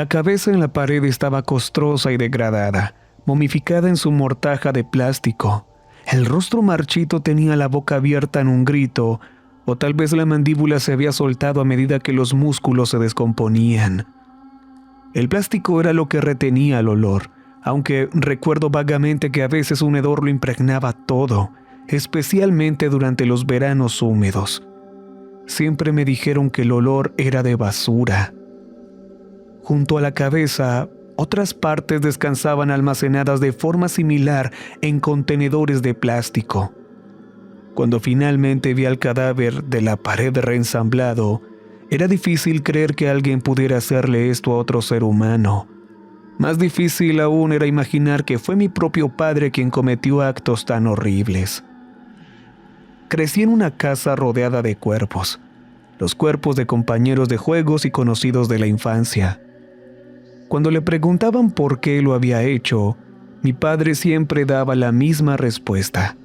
La cabeza en la pared estaba costrosa y degradada, momificada en su mortaja de plástico. El rostro marchito tenía la boca abierta en un grito, o tal vez la mandíbula se había soltado a medida que los músculos se descomponían. El plástico era lo que retenía el olor, aunque recuerdo vagamente que a veces un hedor lo impregnaba todo, especialmente durante los veranos húmedos. Siempre me dijeron que el olor era de basura. Junto a la cabeza, otras partes descansaban almacenadas de forma similar en contenedores de plástico. Cuando finalmente vi al cadáver de la pared reensamblado, era difícil creer que alguien pudiera hacerle esto a otro ser humano. Más difícil aún era imaginar que fue mi propio padre quien cometió actos tan horribles. Crecí en una casa rodeada de cuerpos, los cuerpos de compañeros de juegos y conocidos de la infancia. Cuando le preguntaban por qué lo había hecho, mi padre siempre daba la misma respuesta.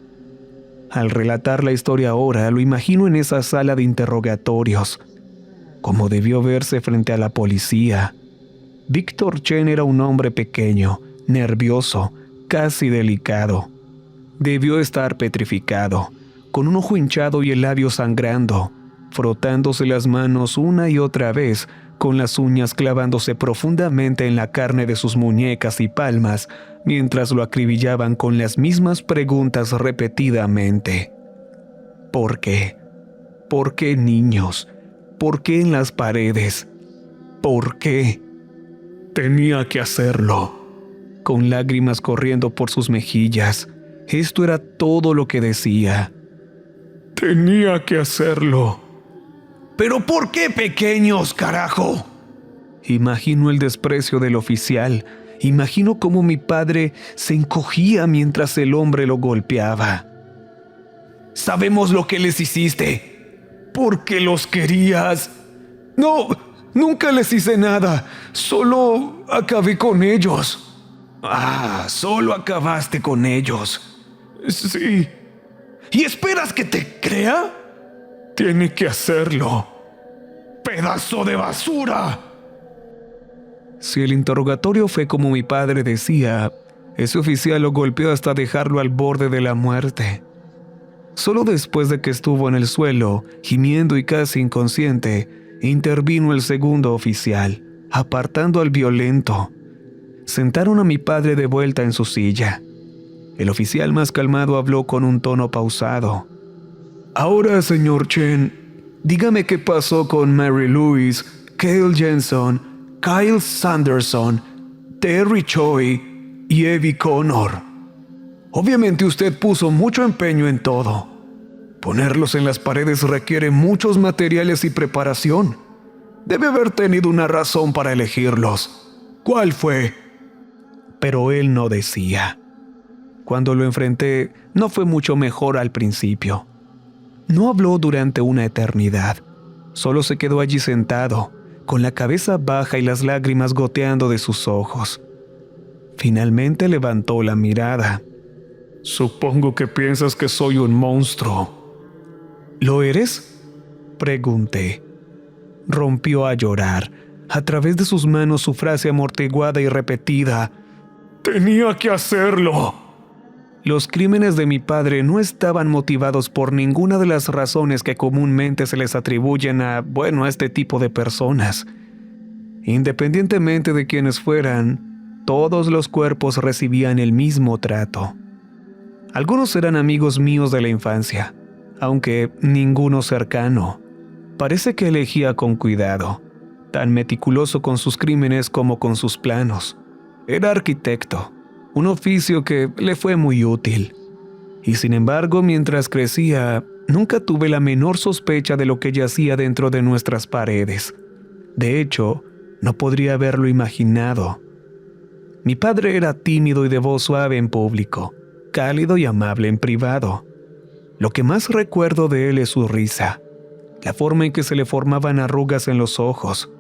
Al relatar la historia ahora, lo imagino en esa sala de interrogatorios, como debió verse frente a la policía. Víctor Chen era un hombre pequeño, nervioso, casi delicado. Debió estar petrificado, con un ojo hinchado y el labio sangrando, frotándose las manos una y otra vez, con las uñas clavándose profundamente en la carne de sus muñecas y palmas, mientras lo acribillaban con las mismas preguntas repetidamente. ¿Por qué? ¿Por qué niños? ¿Por qué en las paredes? ¿Por qué? Tenía que hacerlo. Con lágrimas corriendo por sus mejillas, esto era todo lo que decía. Tenía que hacerlo. ¿Pero por qué pequeños, carajo? Imagino el desprecio del oficial. Imagino cómo mi padre se encogía mientras el hombre lo golpeaba. Sabemos lo que les hiciste. ¿Porque los querías? No, nunca les hice nada. Solo acabé con ellos. Ah, solo acabaste con ellos. Sí. ¿Y esperas que te crea? Tiene que hacerlo. ¡Pedazo de basura! Si el interrogatorio fue como mi padre decía, ese oficial lo golpeó hasta dejarlo al borde de la muerte. Solo después de que estuvo en el suelo, gimiendo y casi inconsciente, intervino el segundo oficial, apartando al violento. Sentaron a mi padre de vuelta en su silla. El oficial más calmado habló con un tono pausado. Ahora, señor Chen, dígame qué pasó con Mary Louise, Cale Jensen, Kyle Sanderson, Terry Choi y Evie Connor. Obviamente usted puso mucho empeño en todo. Ponerlos en las paredes requiere muchos materiales y preparación. Debe haber tenido una razón para elegirlos. ¿Cuál fue? Pero él no decía. Cuando lo enfrenté, no fue mucho mejor al principio. No habló durante una eternidad. Solo se quedó allí sentado, con la cabeza baja y las lágrimas goteando de sus ojos. Finalmente levantó la mirada. Supongo que piensas que soy un monstruo. ¿Lo eres? Pregunté. Rompió a llorar. A través de sus manos su frase amortiguada y repetida. Tenía que hacerlo. Los crímenes de mi padre no estaban motivados por ninguna de las razones que comúnmente se les atribuyen a este tipo de personas. Independientemente de quiénes fueran, todos los cuerpos recibían el mismo trato. Algunos eran amigos míos de la infancia, aunque ninguno cercano. Parece que elegía con cuidado, tan meticuloso con sus crímenes como con sus planos. Era arquitecto. Un oficio que le fue muy útil. Y sin embargo, mientras crecía, nunca tuve la menor sospecha de lo que yacía dentro de nuestras paredes. De hecho, no podría haberlo imaginado. Mi padre era tímido y de voz suave en público, cálido y amable en privado. Lo que más recuerdo de él es su risa, la forma en que se le formaban arrugas en los ojos.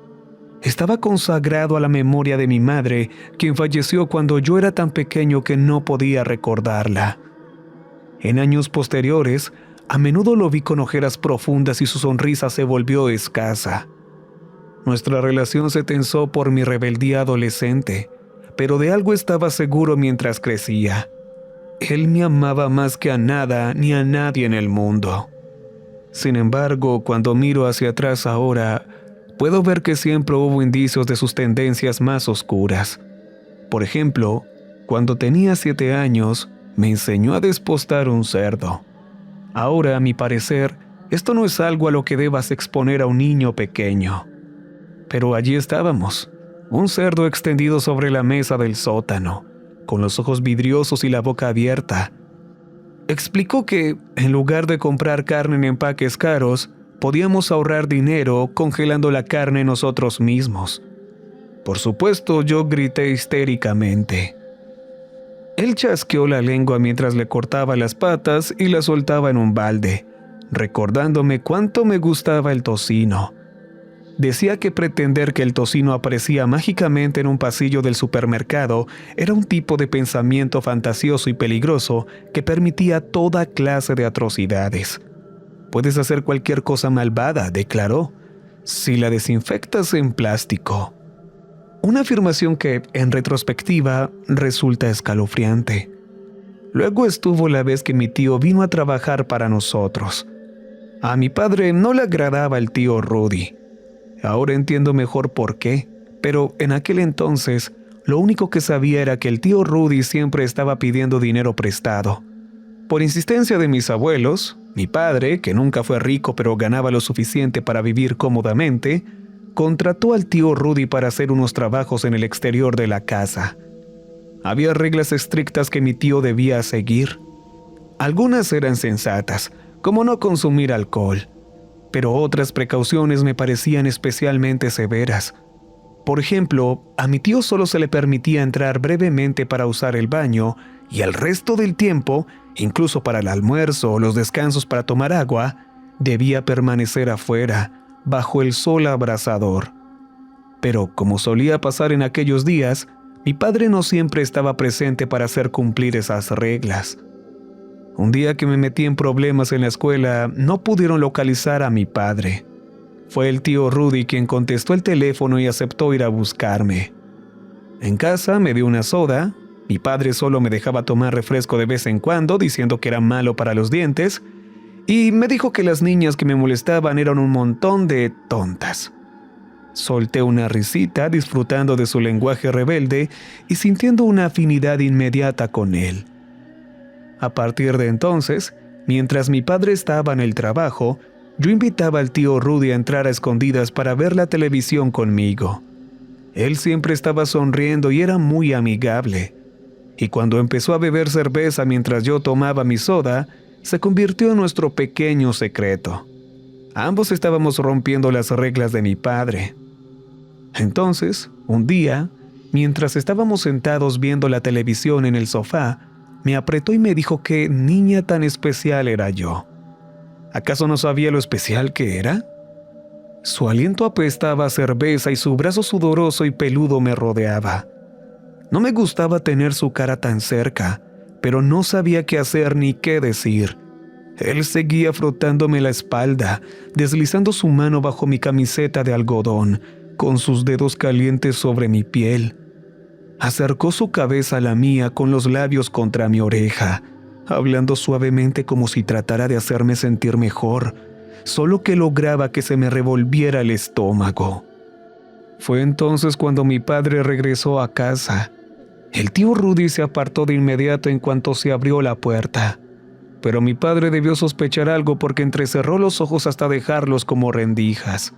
Estaba consagrado a la memoria de mi madre, quien falleció cuando yo era tan pequeño que no podía recordarla. En años posteriores, a menudo lo vi con ojeras profundas y su sonrisa se volvió escasa. Nuestra relación se tensó por mi rebeldía adolescente, pero de algo estaba seguro mientras crecía. Él me amaba más que a nada ni a nadie en el mundo. Sin embargo, cuando miro hacia atrás ahora, puedo ver que siempre hubo indicios de sus tendencias más oscuras. Por ejemplo, cuando tenía 7 años, me enseñó a despostar un cerdo. Ahora, a mi parecer, esto no es algo a lo que debas exponer a un niño pequeño. Pero allí estábamos, un cerdo extendido sobre la mesa del sótano, con los ojos vidriosos y la boca abierta. Explicó que, en lugar de comprar carne en empaques caros, podíamos ahorrar dinero congelando la carne nosotros mismos. Por supuesto, yo grité histéricamente. Él chasqueó la lengua mientras le cortaba las patas y las soltaba en un balde, recordándome cuánto me gustaba el tocino. Decía que pretender que el tocino aparecía mágicamente en un pasillo del supermercado era un tipo de pensamiento fantasioso y peligroso que permitía toda clase de atrocidades. Puedes hacer cualquier cosa malvada, declaró, si la desinfectas en plástico. Una afirmación que, en retrospectiva, resulta escalofriante. Luego estuvo la vez que mi tío vino a trabajar para nosotros. A mi padre no le agradaba el tío Rudy. Ahora entiendo mejor por qué, pero en aquel entonces, lo único que sabía era que el tío Rudy siempre estaba pidiendo dinero prestado. Por insistencia de mis abuelos, mi padre, que nunca fue rico pero ganaba lo suficiente para vivir cómodamente, contrató al tío Rudy para hacer unos trabajos en el exterior de la casa. Había reglas estrictas que mi tío debía seguir. Algunas eran sensatas, como no consumir alcohol, pero otras precauciones me parecían especialmente severas. Por ejemplo, a mi tío solo se le permitía entrar brevemente para usar el baño y el resto del tiempo, incluso para el almuerzo o los descansos para tomar agua, debía permanecer afuera, bajo el sol abrasador. Pero como solía pasar en aquellos días, mi padre no siempre estaba presente para hacer cumplir esas reglas. Un día que me metí en problemas en la escuela, no pudieron localizar a mi padre. Fue el tío Rudy quien contestó el teléfono y aceptó ir a buscarme. En casa me dio una soda. Mi padre solo me dejaba tomar refresco de vez en cuando, diciendo que era malo para los dientes, y me dijo que las niñas que me molestaban eran un montón de tontas. Solté una risita, disfrutando de su lenguaje rebelde y sintiendo una afinidad inmediata con él. A partir de entonces, mientras mi padre estaba en el trabajo, yo invitaba al tío Rudy a entrar a escondidas para ver la televisión conmigo. Él siempre estaba sonriendo y era muy amigable. Y cuando empezó a beber cerveza mientras yo tomaba mi soda, se convirtió en nuestro pequeño secreto. Ambos estábamos rompiendo las reglas de mi padre. Entonces, un día, mientras estábamos sentados viendo la televisión en el sofá, me apretó y me dijo qué niña tan especial era yo. ¿Acaso no sabía lo especial que era? Su aliento apestaba a cerveza y su brazo sudoroso y peludo me rodeaba. No me gustaba tener su cara tan cerca, pero no sabía qué hacer ni qué decir. Él seguía frotándome la espalda, deslizando su mano bajo mi camiseta de algodón, con sus dedos calientes sobre mi piel. Acercó su cabeza a la mía con los labios contra mi oreja, hablando suavemente como si tratara de hacerme sentir mejor, solo que lograba que se me revolviera el estómago. Fue entonces cuando mi padre regresó a casa. El tío Rudy se apartó de inmediato en cuanto se abrió la puerta, pero mi padre debió sospechar algo porque entrecerró los ojos hasta dejarlos como rendijas.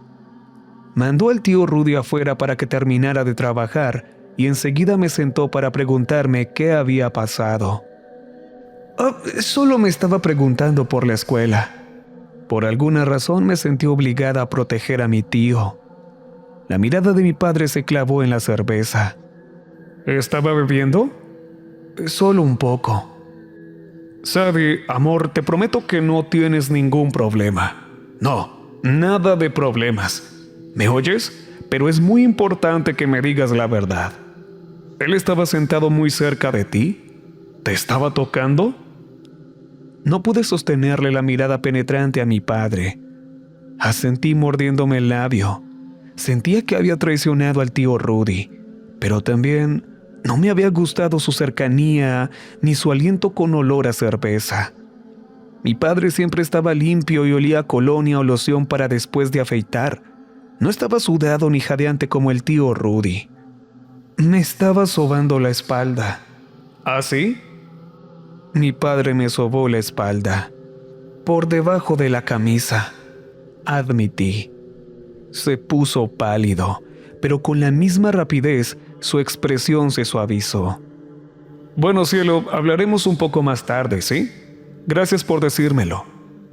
Mandó al tío Rudy afuera para que terminara de trabajar y enseguida me sentó para preguntarme qué había pasado. Solo me estaba preguntando por la escuela. Por alguna razón me sentí obligada a proteger a mi tío. La mirada de mi padre se clavó en la cerveza. ¿Estaba bebiendo? Solo un poco. Sabe, amor, te prometo que no tienes ningún problema. No, nada de problemas. ¿Me oyes? Pero es muy importante que me digas la verdad. ¿Él estaba sentado muy cerca de ti? ¿Te estaba tocando? No pude sostenerle la mirada penetrante a mi padre. Asentí mordiéndome el labio. Sentía que había traicionado al tío Rudy, pero también no me había gustado su cercanía ni su aliento con olor a cerveza. Mi padre siempre estaba limpio y olía a colonia o loción para después de afeitar. No estaba sudado ni jadeante como el tío Rudy. Me estaba sobando la espalda. ¿Ah, sí? Mi padre me sobó la espalda. Por debajo de la camisa. Admití. Se puso pálido, pero con la misma rapidez su expresión se suavizó. Bueno, cielo, hablaremos un poco más tarde, ¿sí? Gracias por decírmelo.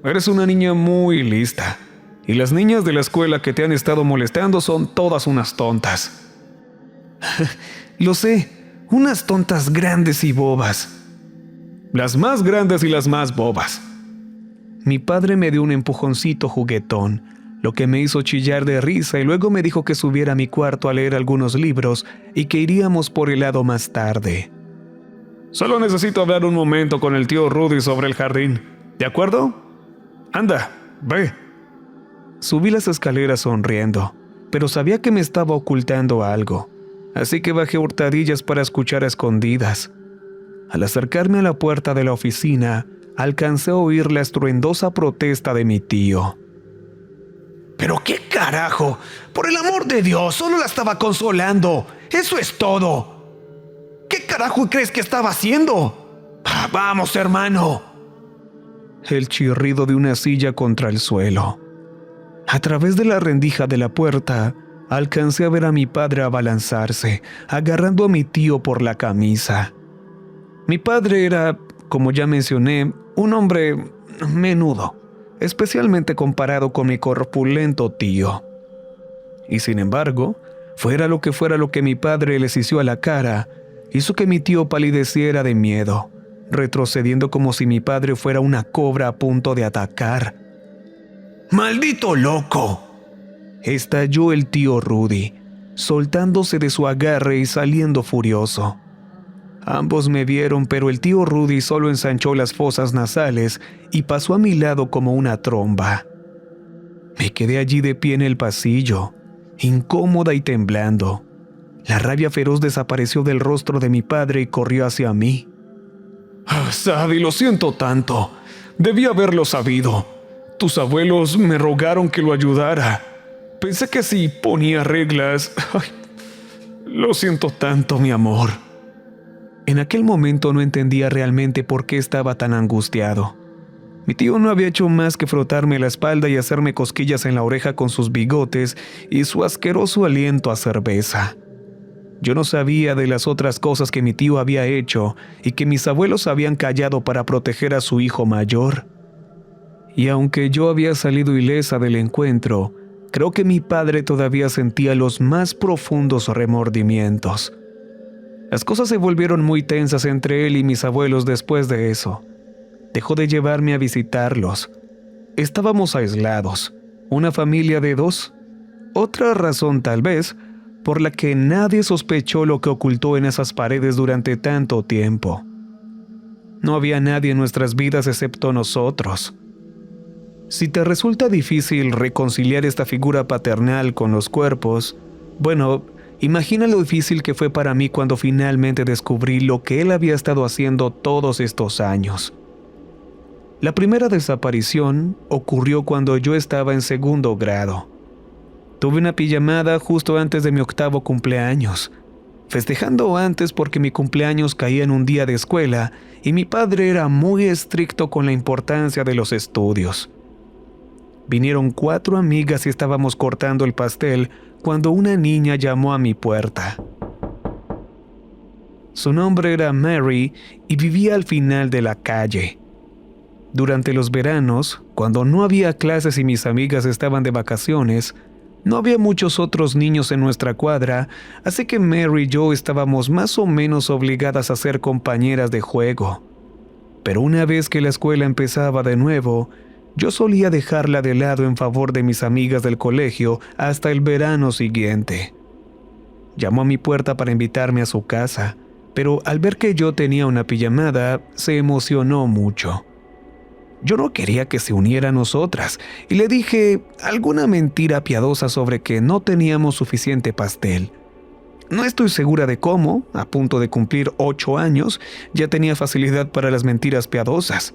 Eres una niña muy lista. Y las niñas de la escuela que te han estado molestando son todas unas tontas. Lo sé, unas tontas grandes y bobas. Las más grandes y las más bobas. Mi padre me dio un empujoncito juguetón, lo que me hizo chillar de risa y luego me dijo que subiera a mi cuarto a leer algunos libros y que iríamos por helado más tarde. Solo necesito hablar un momento con el tío Rudy sobre el jardín, ¿de acuerdo? Anda, ve. Subí las escaleras sonriendo, pero sabía que me estaba ocultando algo, así que bajé hurtadillas para escuchar a escondidas. Al acercarme a la puerta de la oficina, alcancé a oír la estruendosa protesta de mi tío. ¿Pero qué carajo? Por el amor de Dios, solo la estaba consolando. Eso es todo. ¿Qué carajo crees que estaba haciendo? ¡Vamos, hermano! El chirrido de una silla contra el suelo. A través de la rendija de la puerta, alcancé a ver a mi padre abalanzarse, agarrando a mi tío por la camisa. Mi padre era, como ya mencioné, un hombre menudo, especialmente comparado con mi corpulento tío. Y sin embargo, fuera lo que mi padre le hizo a la cara, hizo que mi tío palideciera de miedo, retrocediendo como si mi padre fuera una cobra a punto de atacar. ¡Maldito loco!, estalló el tío Rudy, soltándose de su agarre y saliendo furioso. Ambos me vieron, pero el tío Rudy solo ensanchó las fosas nasales y pasó a mi lado como una tromba. Me quedé allí de pie en el pasillo, incómoda y temblando. La rabia feroz desapareció del rostro de mi padre y corrió hacia mí. Sadie, lo siento tanto. Debí haberlo sabido. Tus abuelos me rogaron que lo ayudara. Pensé que si ponía reglas... Ay, lo siento tanto, mi amor. En aquel momento no entendía realmente por qué estaba tan angustiado. Mi tío no había hecho más que frotarme la espalda y hacerme cosquillas en la oreja con sus bigotes y su asqueroso aliento a cerveza. Yo no sabía de las otras cosas que mi tío había hecho y que mis abuelos habían callado para proteger a su hijo mayor. Y aunque yo había salido ilesa del encuentro, creo que mi padre todavía sentía los más profundos remordimientos. Las cosas se volvieron muy tensas entre él y mis abuelos después de eso. Dejó de llevarme a visitarlos. Estábamos aislados, una familia de dos. Otra razón tal vez por la que nadie sospechó lo que ocultó en esas paredes durante tanto tiempo. No había nadie en nuestras vidas excepto nosotros. Si te resulta difícil reconciliar esta figura paternal con los cuerpos, bueno, imagina lo difícil que fue para mí cuando finalmente descubrí lo que él había estado haciendo todos estos años. La primera desaparición ocurrió cuando yo estaba en segundo grado. Tuve una pijamada justo antes de mi 8º cumpleaños, festejando antes porque mi cumpleaños caía en un día de escuela y mi padre era muy estricto con la importancia de los estudios. Vinieron 4 amigas y estábamos cortando el pastel cuando una niña llamó a mi puerta. Su nombre era Mary y vivía al final de la calle. Durante los veranos, cuando no había clases y mis amigas estaban de vacaciones, no había muchos otros niños en nuestra cuadra, así que Mary y yo estábamos más o menos obligadas a ser compañeras de juego. Pero una vez que la escuela empezaba de nuevo, yo solía dejarla de lado en favor de mis amigas del colegio hasta el verano siguiente. Llamó a mi puerta para invitarme a su casa, pero al ver que yo tenía una pijamada, se emocionó mucho. Yo no quería que se uniera a nosotras y le dije alguna mentira piadosa sobre que no teníamos suficiente pastel. No estoy segura de cómo, a punto de cumplir 8 años, ya tenía facilidad para las mentiras piadosas.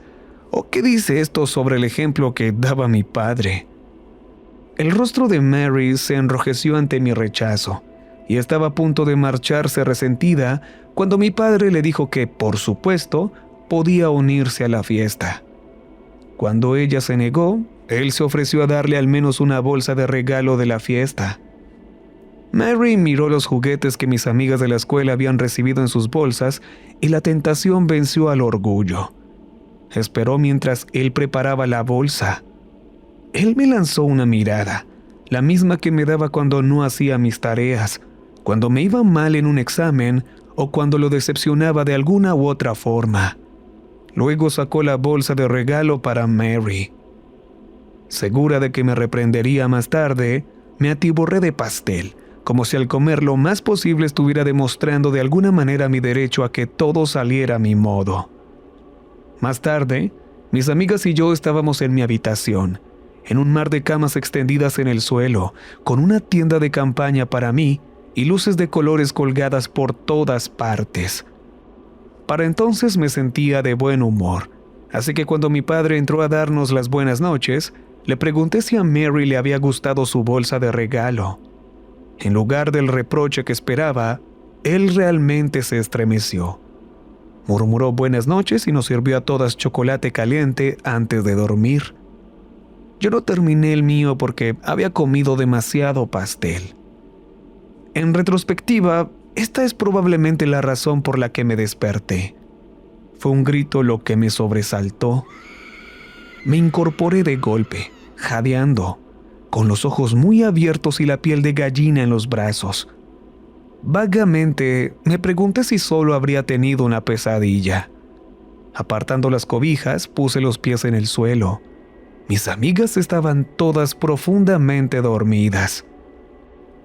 ¿O qué dice esto sobre el ejemplo que daba mi padre? El rostro de Mary se enrojeció ante mi rechazo y estaba a punto de marcharse resentida cuando mi padre le dijo que, por supuesto, podía unirse a la fiesta. Cuando ella se negó, él se ofreció a darle al menos una bolsa de regalo de la fiesta. Mary miró los juguetes que mis amigas de la escuela habían recibido en sus bolsas y la tentación venció al orgullo. Esperó mientras él preparaba la bolsa. Él me lanzó una mirada, la misma que me daba cuando no hacía mis tareas, cuando me iba mal en un examen o cuando lo decepcionaba de alguna u otra forma. Luego sacó la bolsa de regalo para Mary. Segura de que me reprendería más tarde, me atiborré de pastel, como si al comer lo más posible estuviera demostrando de alguna manera mi derecho a que todo saliera a mi modo. Más tarde, mis amigas y yo estábamos en mi habitación, en un mar de camas extendidas en el suelo, con una tienda de campaña para mí y luces de colores colgadas por todas partes. Para entonces me sentía de buen humor, así que cuando mi padre entró a darnos las buenas noches, le pregunté si a Mary le había gustado su bolsa de regalo. En lugar del reproche que esperaba, él realmente se estremeció. Murmuró buenas noches y nos sirvió a todas chocolate caliente antes de dormir. Yo no terminé el mío porque había comido demasiado pastel. En retrospectiva, esta es probablemente la razón por la que me desperté. Fue un grito lo que me sobresaltó. Me incorporé de golpe, jadeando, con los ojos muy abiertos y la piel de gallina en los brazos. Vagamente me pregunté si solo habría tenido una pesadilla. Apartando las cobijas, puse los pies en el suelo. Mis amigas estaban todas profundamente dormidas.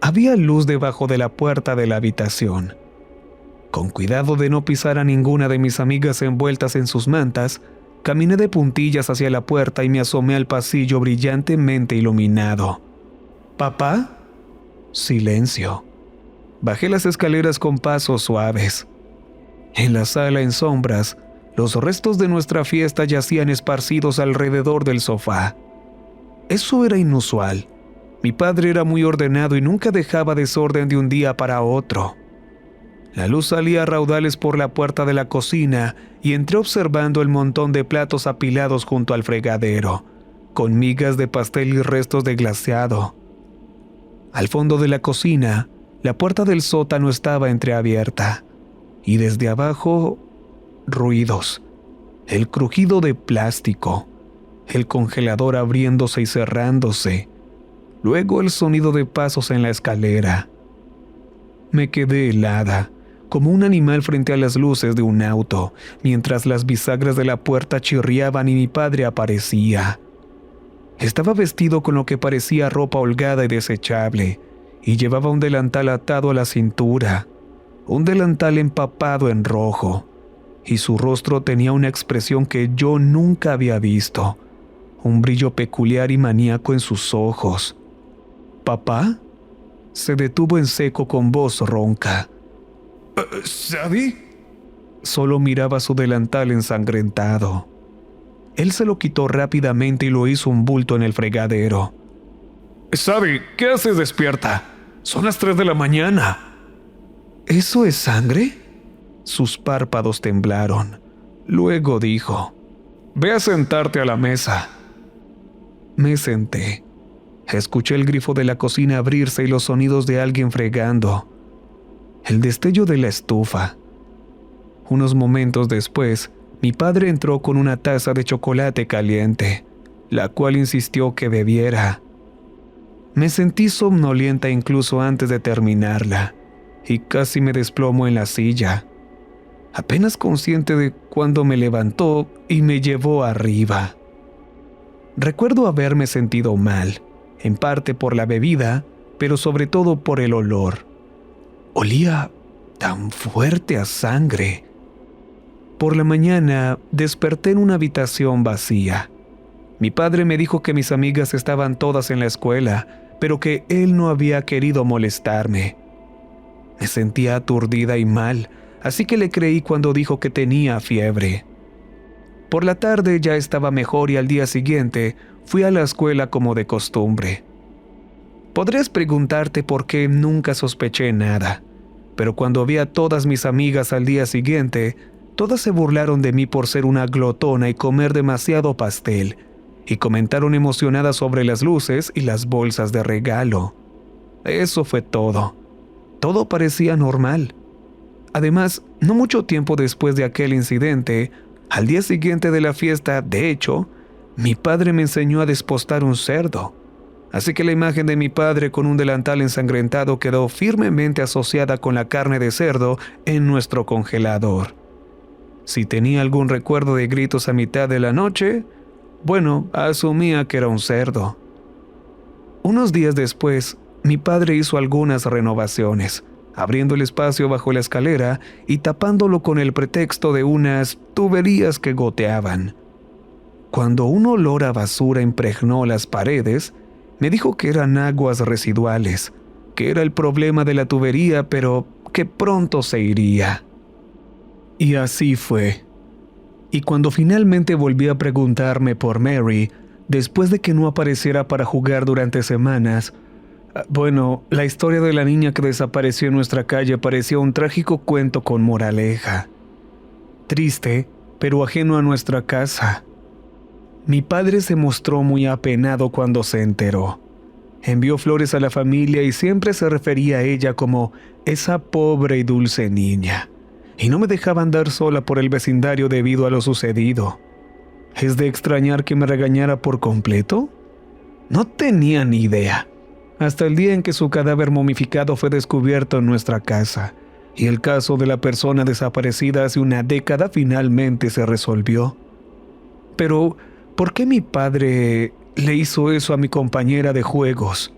Había luz debajo de la puerta de la habitación. Con cuidado de no pisar a ninguna de mis amigas envueltas en sus mantas, caminé de puntillas hacia la puerta y me asomé al pasillo brillantemente iluminado. ¿Papá? Silencio. Bajé las escaleras con pasos suaves. En la sala en sombras, los restos de nuestra fiesta yacían esparcidos alrededor del sofá. Eso era inusual. Mi padre era muy ordenado y nunca dejaba desorden de un día para otro. La luz salía a raudales por la puerta de la cocina y entré observando el montón de platos apilados junto al fregadero, con migas de pastel y restos de glaseado. Al fondo de la cocina, la puerta del sótano estaba entreabierta, y desde abajo, ruidos, el crujido de plástico, el congelador abriéndose y cerrándose, luego el sonido de pasos en la escalera. Me quedé helada, como un animal frente a las luces de un auto, mientras las bisagras de la puerta chirriaban y mi padre aparecía. Estaba vestido con lo que parecía ropa holgada y desechable, y llevaba un delantal atado a la cintura, un delantal empapado en rojo, y su rostro tenía una expresión que yo nunca había visto, un brillo peculiar y maníaco en sus ojos. ¿Papá? Se detuvo en seco con voz ronca. ¿Sadie? Solo miraba su delantal ensangrentado. Él se lo quitó rápidamente y lo hizo un bulto en el fregadero. «Sadie, ¿qué haces despierta? Son las 3 de la mañana». ¿Eso es sangre? Sus párpados temblaron. Luego dijo: «Ve a sentarte a la mesa». Me senté. Escuché el grifo de la cocina abrirse y los sonidos de alguien fregando. El destello de la estufa. Unos momentos después, mi padre entró con una taza de chocolate caliente, la cual insistió que bebiera. Me sentí somnolienta incluso antes de terminarla, y casi me desplomo en la silla, apenas consciente de cuando me levantó y me llevó arriba. Recuerdo haberme sentido mal, en parte por la bebida, pero sobre todo por el olor. Olía tan fuerte a sangre. Por la mañana desperté en una habitación vacía. Mi padre me dijo que mis amigas estaban todas en la escuela, pero que él no había querido molestarme. Me sentía aturdida y mal, así que le creí cuando dijo que tenía fiebre. Por la tarde ya estaba mejor y al día siguiente fui a la escuela como de costumbre. Podrías preguntarte por qué nunca sospeché nada, pero cuando vi a todas mis amigas al día siguiente, todas se burlaron de mí por ser una glotona y comer demasiado pastel, y comentaron emocionadas sobre las luces y las bolsas de regalo. Eso fue todo. Todo parecía normal. Además, no mucho tiempo después de aquel incidente, al día siguiente de la fiesta, de hecho, mi padre me enseñó a despostar un cerdo. Así que la imagen de mi padre con un delantal ensangrentado quedó firmemente asociada con la carne de cerdo en nuestro congelador. Si tenía algún recuerdo de gritos a mitad de la noche, bueno, asumía que era un cerdo. Unos días después, mi padre hizo algunas renovaciones, abriendo el espacio bajo la escalera y tapándolo con el pretexto de unas tuberías que goteaban. Cuando un olor a basura impregnó las paredes, me dijo que eran aguas residuales, que era el problema de la tubería, pero que pronto se iría. Y así fue. Y cuando finalmente volví a preguntarme por Mary, después de que no apareciera para jugar durante semanas, bueno, la historia de la niña que desapareció en nuestra calle parecía un trágico cuento con moraleja. Triste, pero ajeno a nuestra casa. Mi padre se mostró muy apenado cuando se enteró. Envió flores a la familia y siempre se refería a ella como esa pobre y dulce niña. Y no me dejaba andar sola por el vecindario debido a lo sucedido. ¿Es de extrañar que me regañara por completo? No tenía ni idea. Hasta el día en que su cadáver momificado fue descubierto en nuestra casa, y el caso de la persona desaparecida hace una década finalmente se resolvió. Pero, ¿por qué mi padre le hizo eso a mi compañera de juegos?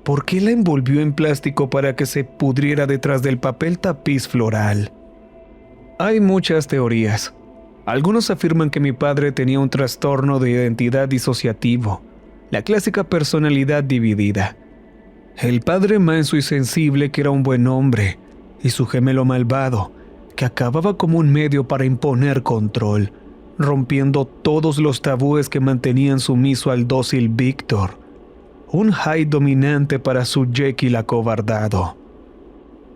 ¿Por qué la envolvió en plástico para que se pudriera detrás del papel tapiz floral? Hay muchas teorías. Algunos afirman que mi padre tenía un trastorno de identidad disociativo, la clásica personalidad dividida. El padre manso y sensible que era un buen hombre, y su gemelo malvado, que acababa como un medio para imponer control, rompiendo todos los tabúes que mantenían sumiso al dócil Víctor. Un Hyde dominante para su Jekyll acobardado.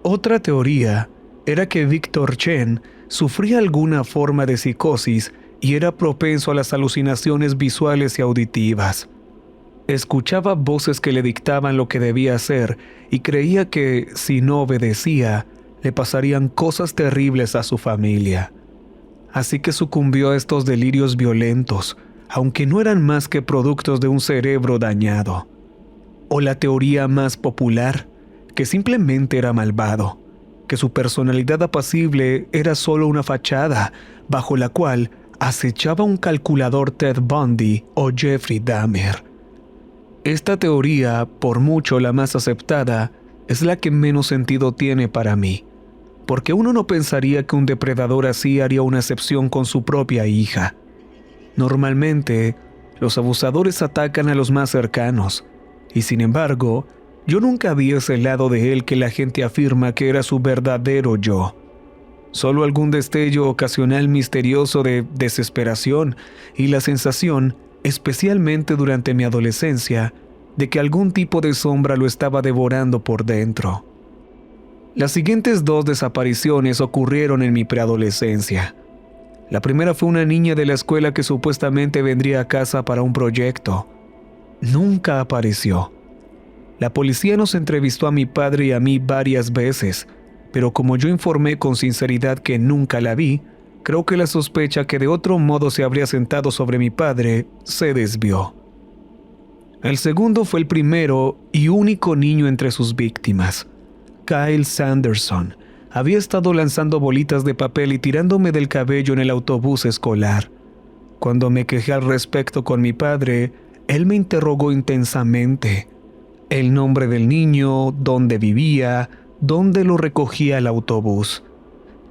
Otra teoría era que Víctor Chen sufría alguna forma de psicosis y era propenso a las alucinaciones visuales y auditivas. Escuchaba voces que le dictaban lo que debía hacer y creía que, si no obedecía, le pasarían cosas terribles a su familia. Así que sucumbió a estos delirios violentos, aunque no eran más que productos de un cerebro dañado. O la teoría más popular, que simplemente era malvado, que su personalidad apacible era solo una fachada, bajo la cual acechaba un calculador Ted Bundy o Jeffrey Dahmer. Esta teoría, por mucho la más aceptada, es la que menos sentido tiene para mí, porque uno no pensaría que un depredador así haría una excepción con su propia hija. Normalmente, los abusadores atacan a los más cercanos, y sin embargo, yo nunca vi ese lado de él que la gente afirma que era su verdadero yo. Solo algún destello ocasional misterioso de desesperación y la sensación, especialmente durante mi adolescencia, de que algún tipo de sombra lo estaba devorando por dentro. Las siguientes 2 desapariciones ocurrieron en mi preadolescencia. La primera fue una niña de la escuela que supuestamente vendría a casa para un proyecto. Nunca apareció. La policía nos entrevistó a mi padre y a mí varias veces, pero como yo informé con sinceridad que nunca la vi, creo que la sospecha que de otro modo se habría sentado sobre mi padre se desvió. El segundo fue el primero y único niño entre sus víctimas. Kyle Sanderson había estado lanzando bolitas de papel y tirándome del cabello en el autobús escolar. Cuando me quejé al respecto con mi padre, él me interrogó intensamente. El nombre del niño, dónde vivía, dónde lo recogía el autobús.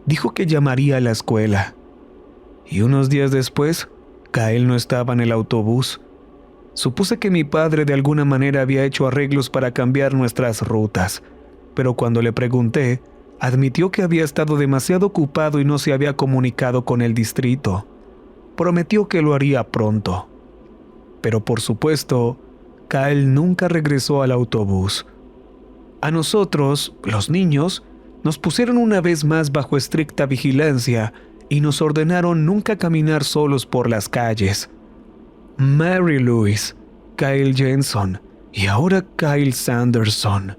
dijo que llamaría a la escuela. Y unos días después, Kyle no estaba en el autobús. Supuse que mi padre de alguna manera había hecho arreglos para cambiar nuestras rutas, pero cuando le pregunté, admitió que había estado demasiado ocupado y no se había comunicado con el distrito. Prometió que lo haría pronto. Pero por supuesto, Kyle nunca regresó al autobús. A nosotros, los niños, nos pusieron una vez más bajo estricta vigilancia y nos ordenaron nunca caminar solos por las calles. Mary Louise, Kyle Jensen y ahora Kyle Sanderson.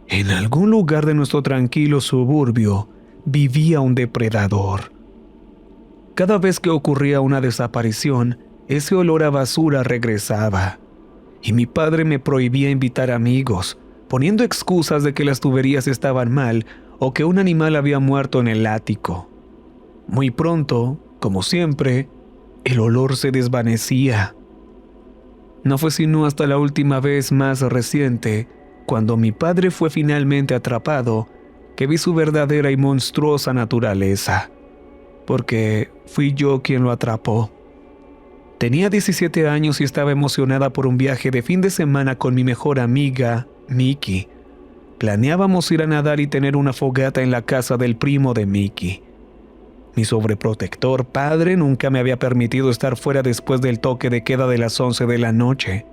En algún lugar de nuestro tranquilo suburbio vivía un depredador. Cada vez que ocurría una desaparición, ese olor a basura regresaba. Y mi padre me prohibía invitar amigos, poniendo excusas de que las tuberías estaban mal o que un animal había muerto en el ático. Muy pronto, como siempre, el olor se desvanecía. No fue sino hasta la última vez más reciente, cuando mi padre fue finalmente atrapado, que vi su verdadera y monstruosa naturaleza, porque fui yo quien lo atrapó. Tenía 17 años y estaba emocionada por un viaje de fin de semana con mi mejor amiga, Mickey. Planeábamos ir a nadar y tener una fogata en la casa del primo de Mickey. Mi sobreprotector padre nunca me había permitido estar fuera después del toque de queda de las 11 de la noche.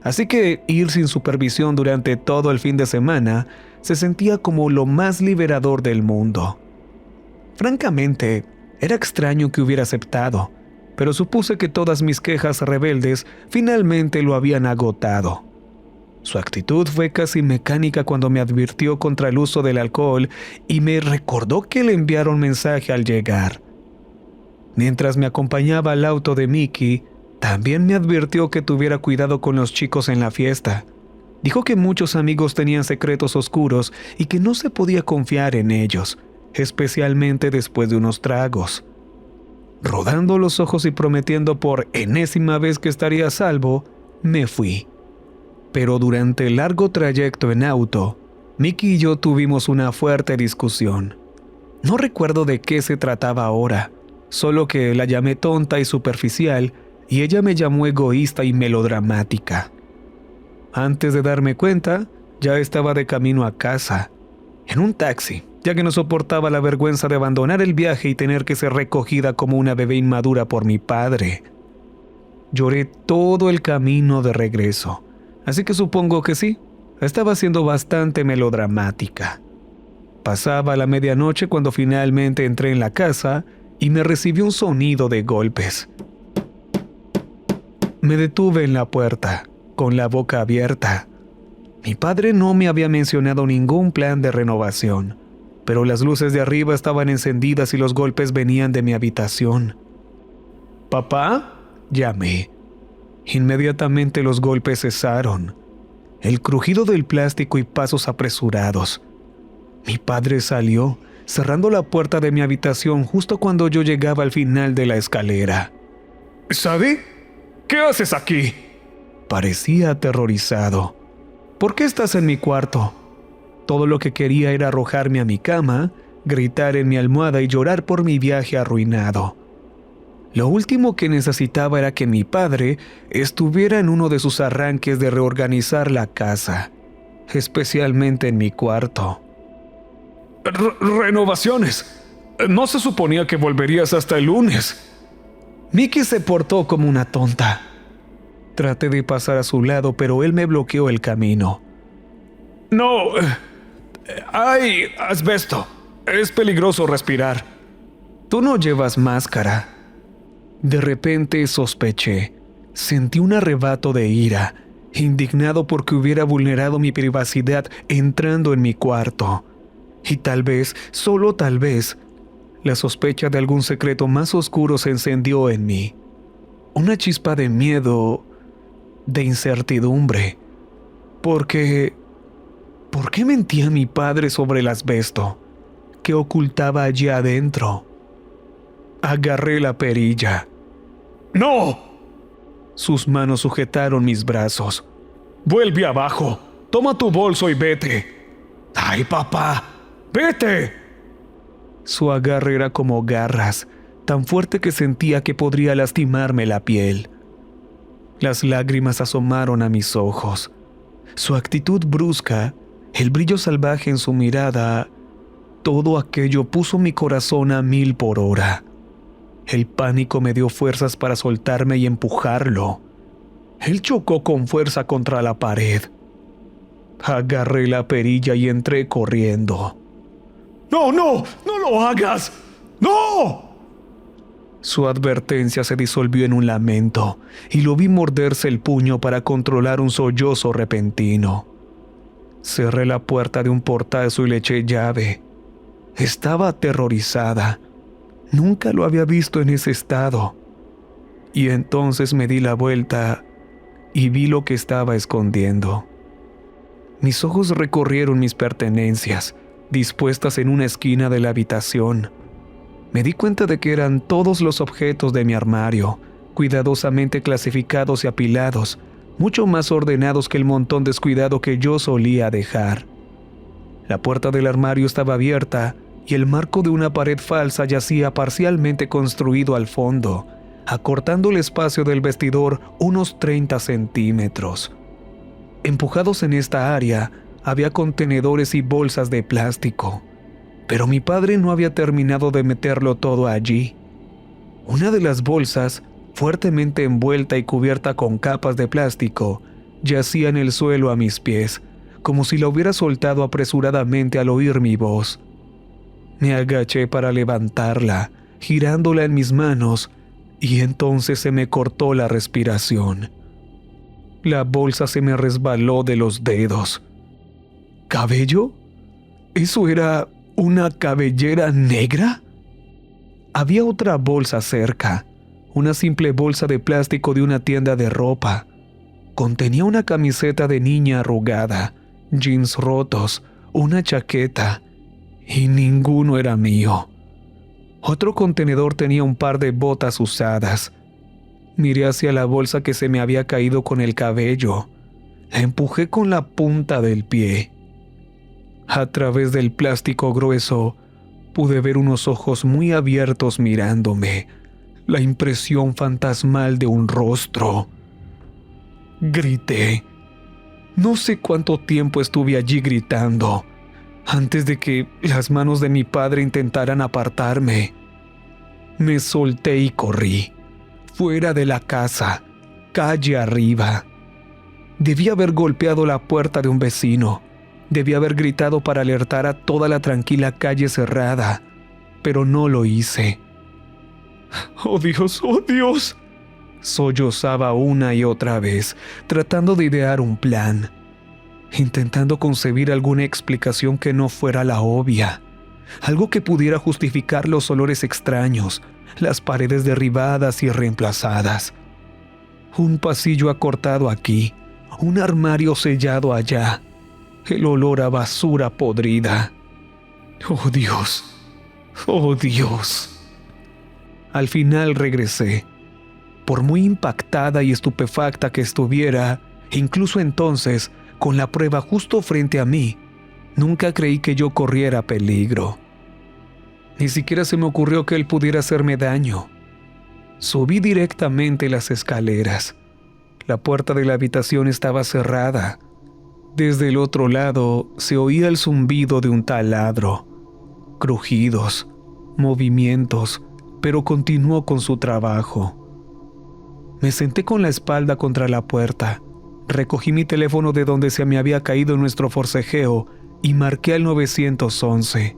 Así que ir sin supervisión durante todo el fin de semana se sentía como lo más liberador del mundo. Francamente, era extraño que hubiera aceptado, pero supuse que todas mis quejas rebeldes finalmente lo habían agotado. Su actitud fue casi mecánica cuando me advirtió contra el uso del alcohol y me recordó que le enviaron mensaje al llegar. Mientras me acompañaba al auto de Mickey, también me advirtió que tuviera cuidado con los chicos en la fiesta. Dijo que muchos amigos tenían secretos oscuros y que no se podía confiar en ellos, especialmente después de unos tragos. Rodando los ojos y prometiendo por enésima vez que estaría a salvo, me fui. Pero durante el largo trayecto en auto, Mickey y yo tuvimos una fuerte discusión. No recuerdo de qué se trataba ahora, solo que la llamé tonta y superficial y ella me llamó egoísta y melodramática. Antes de darme cuenta, ya estaba de camino a casa, en un taxi, ya que no soportaba la vergüenza de abandonar el viaje y tener que ser recogida como una bebé inmadura por mi padre. Lloré todo el camino de regreso. Así que supongo que sí, estaba siendo bastante melodramática. Pasaba la medianoche cuando finalmente entré en la casa y me recibió un sonido de golpes. Me detuve en la puerta, con la boca abierta. Mi padre no me había mencionado ningún plan de renovación, pero las luces de arriba estaban encendidas y los golpes venían de mi habitación. «¿Papá?», llamé. Inmediatamente los golpes cesaron. El crujido del plástico y pasos apresurados. Mi padre salió, cerrando la puerta de mi habitación justo cuando yo llegaba al final de la escalera. «¿Sadie? ¿Qué haces aquí?», parecía aterrorizado. «¿Por qué estás en mi cuarto?». Todo lo que quería era arrojarme a mi cama, gritar en mi almohada y llorar por mi viaje arruinado. Lo último que necesitaba era que mi padre estuviera en uno de sus arranques de reorganizar la casa, especialmente en mi cuarto. «Renovaciones. No se suponía que volverías hasta el lunes». Mickey se portó como una tonta. Traté de pasar a su lado, pero él me bloqueó el camino. «No, hay asbesto. Es peligroso respirar». «Tú no llevas máscara». De repente sospeché. Sentí un arrebato de ira, indignado porque hubiera vulnerado mi privacidad entrando en mi cuarto. Y tal vez, solo tal vez, la sospecha de algún secreto más oscuro se encendió en mí. Una chispa de miedo, de incertidumbre. ¿Por qué mentía mi padre sobre el asbesto? ¿Qué ocultaba allí adentro? Agarré la perilla. «¡No!». Sus manos sujetaron mis brazos. «Vuelve abajo. Toma tu bolso y vete». «¡Ay, papá! ¡Vete!». Su agarre era como garras, tan fuerte que sentía que podría lastimarme la piel. Las lágrimas asomaron a mis ojos. Su actitud brusca, el brillo salvaje en su mirada, todo aquello puso mi corazón a 1000 por hora. El pánico me dio fuerzas para soltarme y empujarlo. Él chocó con fuerza contra la pared. Agarré la perilla y entré corriendo. ¡No, no! ¡No lo hagas! ¡No! Su advertencia se disolvió en un lamento y lo vi morderse el puño para controlar un sollozo repentino. Cerré la puerta de un portazo y le eché llave. Estaba aterrorizada. Nunca lo había visto en ese estado. Y entonces me di la vuelta y vi lo que estaba escondiendo. Mis ojos recorrieron mis pertenencias, dispuestas en una esquina de la habitación. Me di cuenta de que eran todos los objetos de mi armario, cuidadosamente clasificados y apilados, mucho más ordenados que el montón descuidado que yo solía dejar. La puerta del armario estaba abierta y el marco de una pared falsa yacía parcialmente construido al fondo, acortando el espacio del vestidor unos 30 centímetros. Empujados en esta área, había contenedores y bolsas de plástico, pero mi padre no había terminado de meterlo todo allí. Una de las bolsas, fuertemente envuelta y cubierta con capas de plástico, yacía en el suelo a mis pies, como si la hubiera soltado apresuradamente al oír mi voz. Me agaché para levantarla, girándola en mis manos, y entonces se me cortó la respiración. La bolsa se me resbaló de los dedos. ¿Cabello? ¿Eso era una cabellera negra? Había otra bolsa cerca, una simple bolsa de plástico de una tienda de ropa. Contenía una camiseta de niña arrugada, jeans rotos, una chaqueta, y ninguno era mío. Otro contenedor tenía un par de botas usadas. Miré hacia la bolsa que se me había caído con el cabello. La empujé con la punta del pie. A través del plástico grueso, pude ver unos ojos muy abiertos mirándome, la impresión fantasmal de un rostro. Grité. No sé cuánto tiempo estuve allí gritando, antes de que las manos de mi padre intentaran apartarme. Me solté y corrí, fuera de la casa, calle arriba. Debí haber golpeado la puerta de un vecino. Debí haber gritado para alertar a toda la tranquila calle cerrada, pero no lo hice. ¡Oh Dios! ¡Oh Dios! Sollozaba una y otra vez, tratando de idear un plan, intentando concebir alguna explicación que no fuera la obvia, algo que pudiera justificar los olores extraños, las paredes derribadas y reemplazadas. Un pasillo acortado aquí, un armario sellado allá, el olor a basura podrida. ¡Oh Dios! ¡Oh Dios! Al final regresé. Por muy impactada y estupefacta que estuviera, incluso entonces, con la prueba justo frente a mí, nunca creí que yo corriera peligro. Ni siquiera se me ocurrió que él pudiera hacerme daño. Subí directamente las escaleras. La puerta de la habitación estaba cerrada. Desde el otro lado se oía el zumbido de un taladro, crujidos, movimientos, pero continuó con su trabajo. Me senté con la espalda contra la puerta, recogí mi teléfono de donde se me había caído nuestro forcejeo y marqué al 911.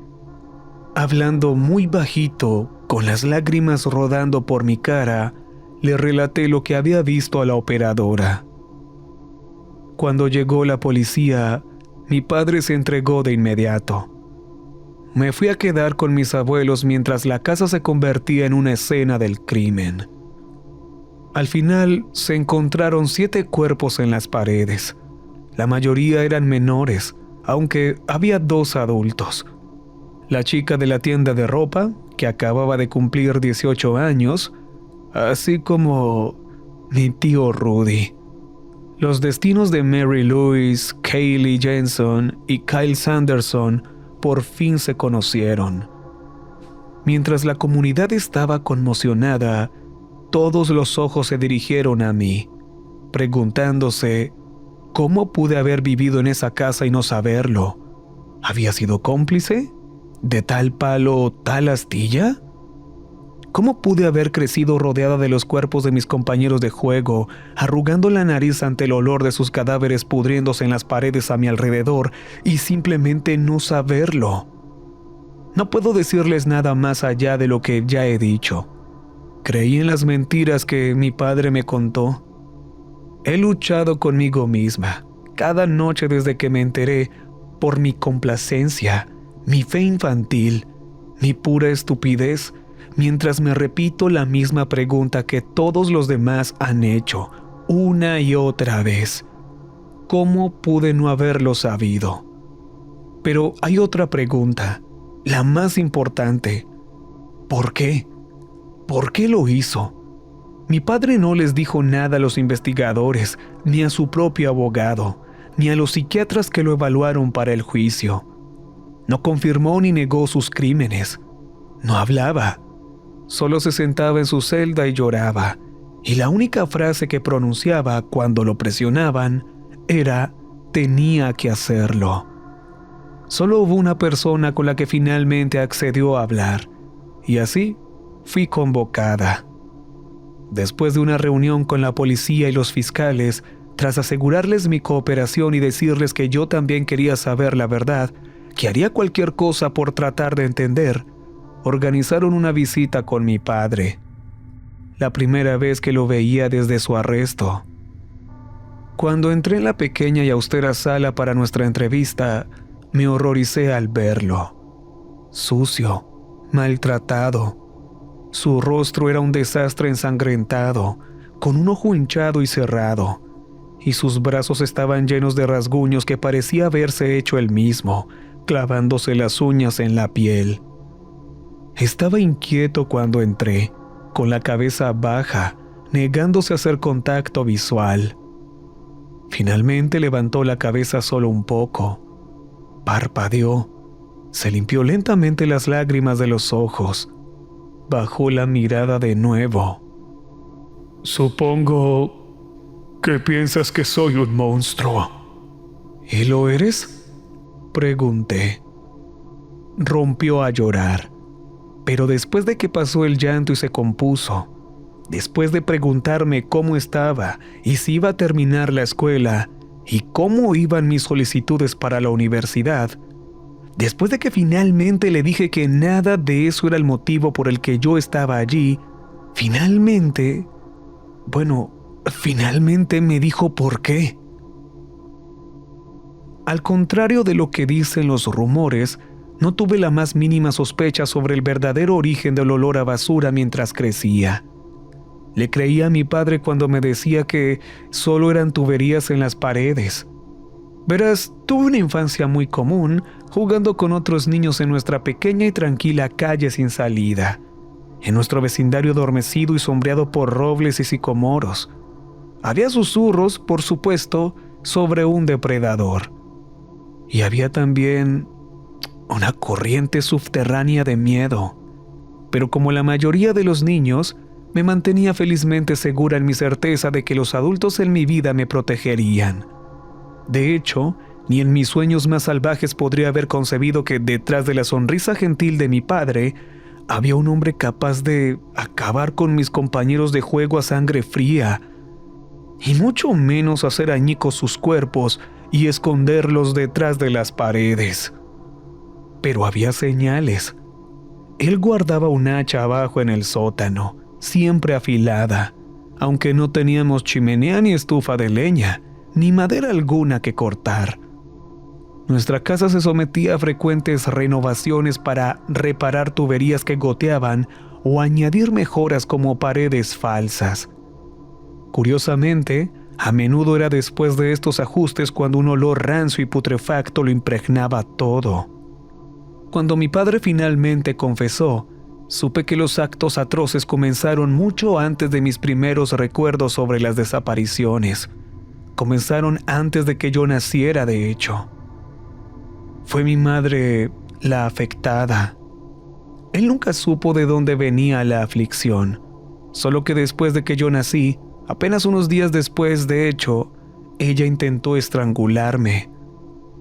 Hablando muy bajito, con las lágrimas rodando por mi cara, le relaté lo que había visto a la operadora. Cuando llegó la policía, mi padre se entregó de inmediato. Me fui a quedar con mis abuelos mientras la casa se convertía en una escena del crimen. Al final se encontraron 7 cuerpos en las paredes. La mayoría eran menores, aunque había 2 adultos. La chica de la tienda de ropa, que acababa de cumplir 18 años, así como mi tío Rudy. Los destinos de Mary Louise, Kaylee Jensen y Kyle Sanderson por fin se conocieron. Mientras la comunidad estaba conmocionada, todos los ojos se dirigieron a mí, preguntándose cómo pude haber vivido en esa casa y no saberlo. ¿Había sido cómplice? ¿De tal palo, tal astilla? ¿Cómo pude haber crecido rodeada de los cuerpos de mis compañeros de juego, arrugando la nariz ante el olor de sus cadáveres pudriéndose en las paredes a mi alrededor y simplemente no saberlo? No puedo decirles nada más allá de lo que ya he dicho. Creí en las mentiras que mi padre me contó. He luchado conmigo misma, cada noche desde que me enteré, por mi complacencia, mi fe infantil, mi pura estupidez, mientras me repito la misma pregunta que todos los demás han hecho, una y otra vez. ¿Cómo pude no haberlo sabido? Pero hay otra pregunta, la más importante. ¿Por qué? ¿Por qué lo hizo? Mi padre no les dijo nada a los investigadores, ni a su propio abogado, ni a los psiquiatras que lo evaluaron para el juicio. No confirmó ni negó sus crímenes. No hablaba. Solo se sentaba en su celda y lloraba, y la única frase que pronunciaba cuando lo presionaban era «tenía que hacerlo». Solo hubo una persona con la que finalmente accedió a hablar, y así fui convocada. Después de una reunión con la policía y los fiscales, tras asegurarles mi cooperación y decirles que yo también quería saber la verdad, que haría cualquier cosa por tratar de entender, organizaron una visita con mi padre. La primera vez que lo veía desde su arresto. Cuando entré en la pequeña y austera sala para nuestra entrevista, me horroricé al verlo. Sucio, maltratado. Su rostro era un desastre ensangrentado, con un ojo hinchado y cerrado, y sus brazos estaban llenos de rasguños que parecía haberse hecho él mismo, clavándose las uñas en la piel. Estaba inquieto cuando entré, con la cabeza baja, negándose a hacer contacto visual. Finalmente levantó la cabeza solo un poco, parpadeó, se limpió lentamente las lágrimas de los ojos, bajó la mirada de nuevo. «Supongo que piensas que soy un monstruo». «¿Y lo eres?», pregunté. Rompió a llorar, pero después de que pasó el llanto y se compuso, después de preguntarme cómo estaba y si iba a terminar la escuela y cómo iban mis solicitudes para la universidad, después de que finalmente le dije que nada de eso era el motivo por el que yo estaba allí, finalmente me dijo por qué. Al contrario de lo que dicen los rumores, no tuve la más mínima sospecha sobre el verdadero origen del olor a basura mientras crecía. Le creía a mi padre cuando me decía que solo eran tuberías en las paredes. Verás, tuve una infancia muy común, jugando con otros niños en nuestra pequeña y tranquila calle sin salida, en nuestro vecindario adormecido y sombreado por robles y sicomoros. Había susurros, por supuesto, sobre un depredador. Y había también una corriente subterránea de miedo. Pero como la mayoría de los niños, me mantenía felizmente segura en mi certeza de que los adultos en mi vida me protegerían. De hecho, ni en mis sueños más salvajes podría haber concebido que detrás de la sonrisa gentil de mi padre había un hombre capaz de acabar con mis compañeros de juego a sangre fría, y mucho menos hacer añicos sus cuerpos y esconderlos detrás de las paredes. Pero había señales. Él guardaba un hacha abajo en el sótano, siempre afilada, aunque no teníamos chimenea ni estufa de leña, ni madera alguna que cortar. Nuestra casa se sometía a frecuentes renovaciones para reparar tuberías que goteaban o añadir mejoras como paredes falsas. Curiosamente, a menudo era después de estos ajustes cuando un olor rancio y putrefacto lo impregnaba todo. Cuando mi padre finalmente confesó, supe que los actos atroces comenzaron mucho antes de mis primeros recuerdos sobre las desapariciones. Comenzaron antes de que yo naciera, de hecho. Fue mi madre la afectada. Él nunca supo de dónde venía la aflicción, solo que después de que yo nací, apenas unos días después, de hecho, ella intentó estrangularme.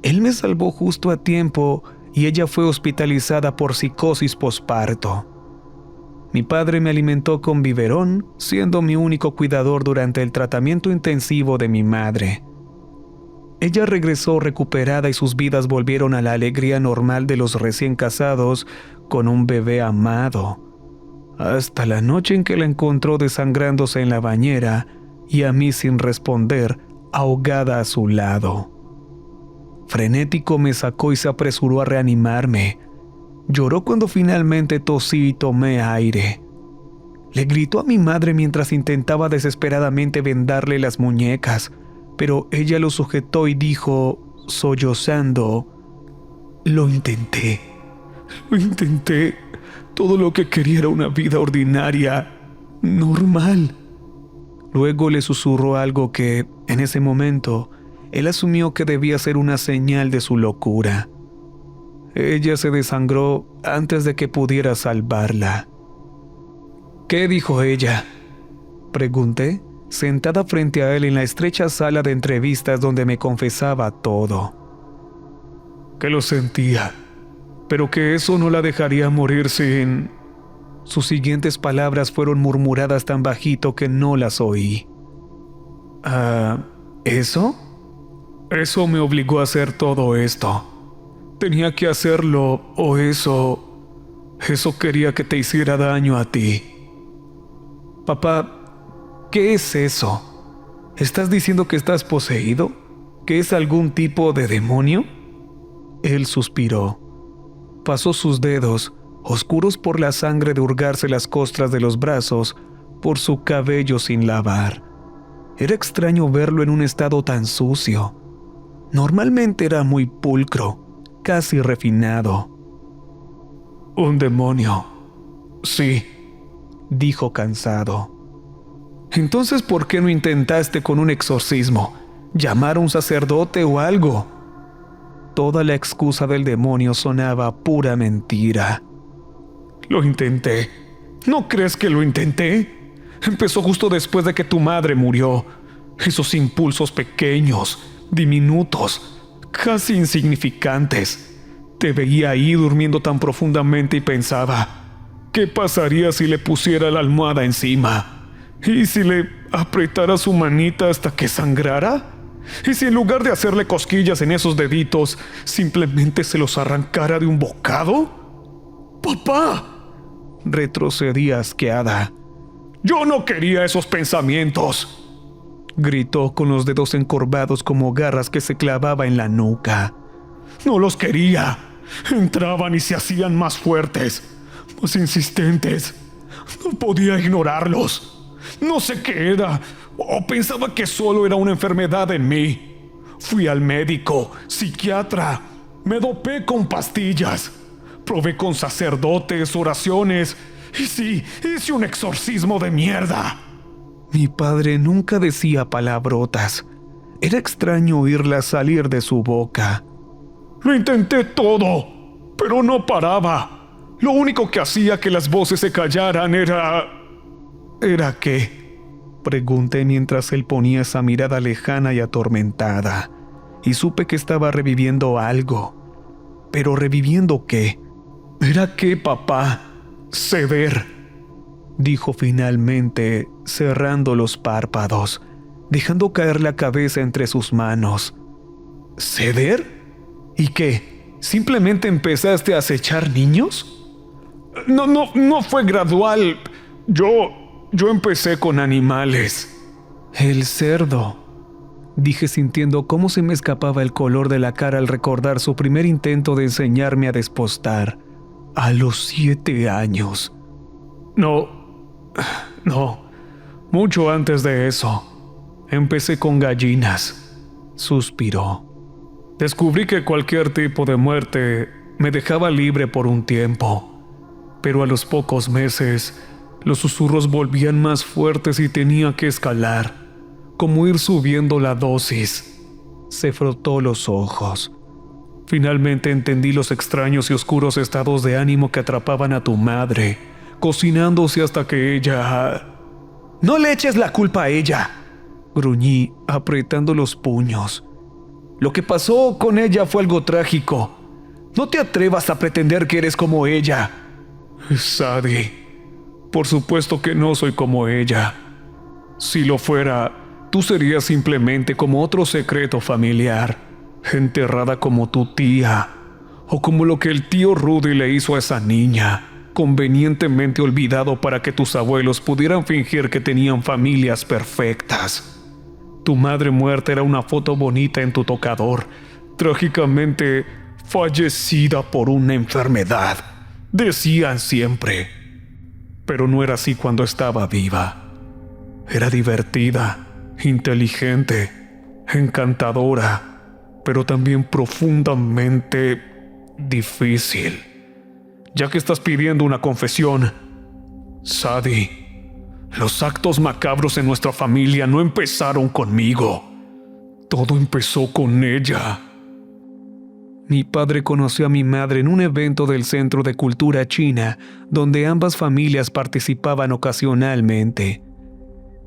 Él me salvó justo a tiempo y ella fue hospitalizada por psicosis posparto. Mi padre me alimentó con biberón, siendo mi único cuidador durante el tratamiento intensivo de mi madre. Ella regresó recuperada y sus vidas volvieron a la alegría normal de los recién casados con un bebé amado, hasta la noche en que la encontró desangrándose en la bañera y a mí sin responder, ahogada a su lado. Frenético me sacó y se apresuró a reanimarme. Lloró cuando finalmente tosí y tomé aire. Le gritó a mi madre mientras intentaba desesperadamente vendarle las muñecas, pero ella lo sujetó y dijo, sollozando: Lo intenté. Todo lo que quería era una vida ordinaria, normal. Luego le susurró algo que, en ese momento, él asumió que debía ser una señal de su locura. Ella se desangró antes de que pudiera salvarla. ¿Qué dijo ella?, pregunté, sentada frente a él en la estrecha sala de entrevistas donde me confesaba todo. Que lo sentía, pero que eso no la dejaría morir sin... Sus siguientes palabras fueron murmuradas tan bajito que no las oí. ¿Eso? Eso me obligó a hacer todo esto. Tenía que hacerlo, o eso quería que te hiciera daño a ti. Papá, ¿qué es eso? ¿Estás diciendo que estás poseído? ¿Que es algún tipo de demonio? Él suspiró. Pasó sus dedos, oscuros por la sangre de hurgarse las costras de los brazos, por su cabello sin lavar. Era extraño verlo en un estado tan sucio. Normalmente era muy pulcro, casi refinado. Un demonio. Sí, dijo cansado. Entonces, ¿por qué no intentaste con un exorcismo? ¿Llamar a un sacerdote o algo? Toda la excusa del demonio sonaba pura mentira. Lo intenté. ¿No crees que lo intenté? Empezó justo después de que tu madre murió. Esos impulsos pequeños, diminutos, casi insignificantes. Te veía ahí durmiendo tan profundamente y pensaba, ¿qué pasaría si le pusiera la almohada encima? ¿Y si le apretara su manita hasta que sangrara? ¿Y si en lugar de hacerle cosquillas en esos deditos, simplemente se los arrancara de un bocado? ¡Papá!, retrocedí asqueada. «Yo no quería esos pensamientos», gritó con los dedos encorvados como garras que se clavaba en la nuca. «No los quería. Entraban y se hacían más fuertes, más insistentes. No podía ignorarlos. No sé qué era, o pensaba que solo era una enfermedad en mí. Fui al médico, psiquiatra, me dopé con pastillas, probé con sacerdotes, oraciones, y sí, hice un exorcismo de mierda». Mi padre nunca decía palabrotas. Era extraño oírlas salir de su boca. «Lo intenté todo, pero no paraba. Lo único que hacía que las voces se callaran era... ¿Era qué?», pregunté mientras él ponía esa mirada lejana y atormentada, y supe que estaba reviviendo algo. ¿Pero reviviendo qué? ¿Era qué, papá? «Ceder», dijo finalmente, cerrando los párpados, dejando caer la cabeza entre sus manos. ¿Ceder? ¿Y qué? ¿Simplemente empezaste a acechar niños? No fue gradual. Yo empecé con animales. El cerdo, dije sintiendo cómo se me escapaba el color de la cara al recordar su primer intento de enseñarme a despostar, a los 7 años. No, mucho antes de eso. Empecé con gallinas, suspiró. Descubrí que cualquier tipo de muerte me dejaba libre por un tiempo, pero a los pocos meses los susurros volvían más fuertes y tenía que escalar, como ir subiendo la dosis. Se frotó los ojos. Finalmente entendí los extraños y oscuros estados de ánimo que atrapaban a tu madre, cocinándose hasta que ella... «No le eches la culpa a ella», gruñí, apretando los puños. «Lo que pasó con ella fue algo trágico. No te atrevas a pretender que eres como ella». «Sadie, por supuesto que no soy como ella. Si lo fuera, tú serías simplemente como otro secreto familiar, enterrada como tu tía, o como lo que el tío Rudy le hizo a esa niña, convenientemente olvidado para que tus abuelos pudieran fingir que tenían familias perfectas. Tu madre muerta era una foto bonita en tu tocador, trágicamente fallecida por una enfermedad, decían siempre. Pero no era así cuando estaba viva. Era divertida, inteligente, encantadora, pero también profundamente difícil. Ya que estás pidiendo una confesión, Sadie, los actos macabros en nuestra familia no empezaron conmigo. Todo empezó con ella. Mi padre conoció a mi madre en un evento del Centro de Cultura China, donde ambas familias participaban ocasionalmente.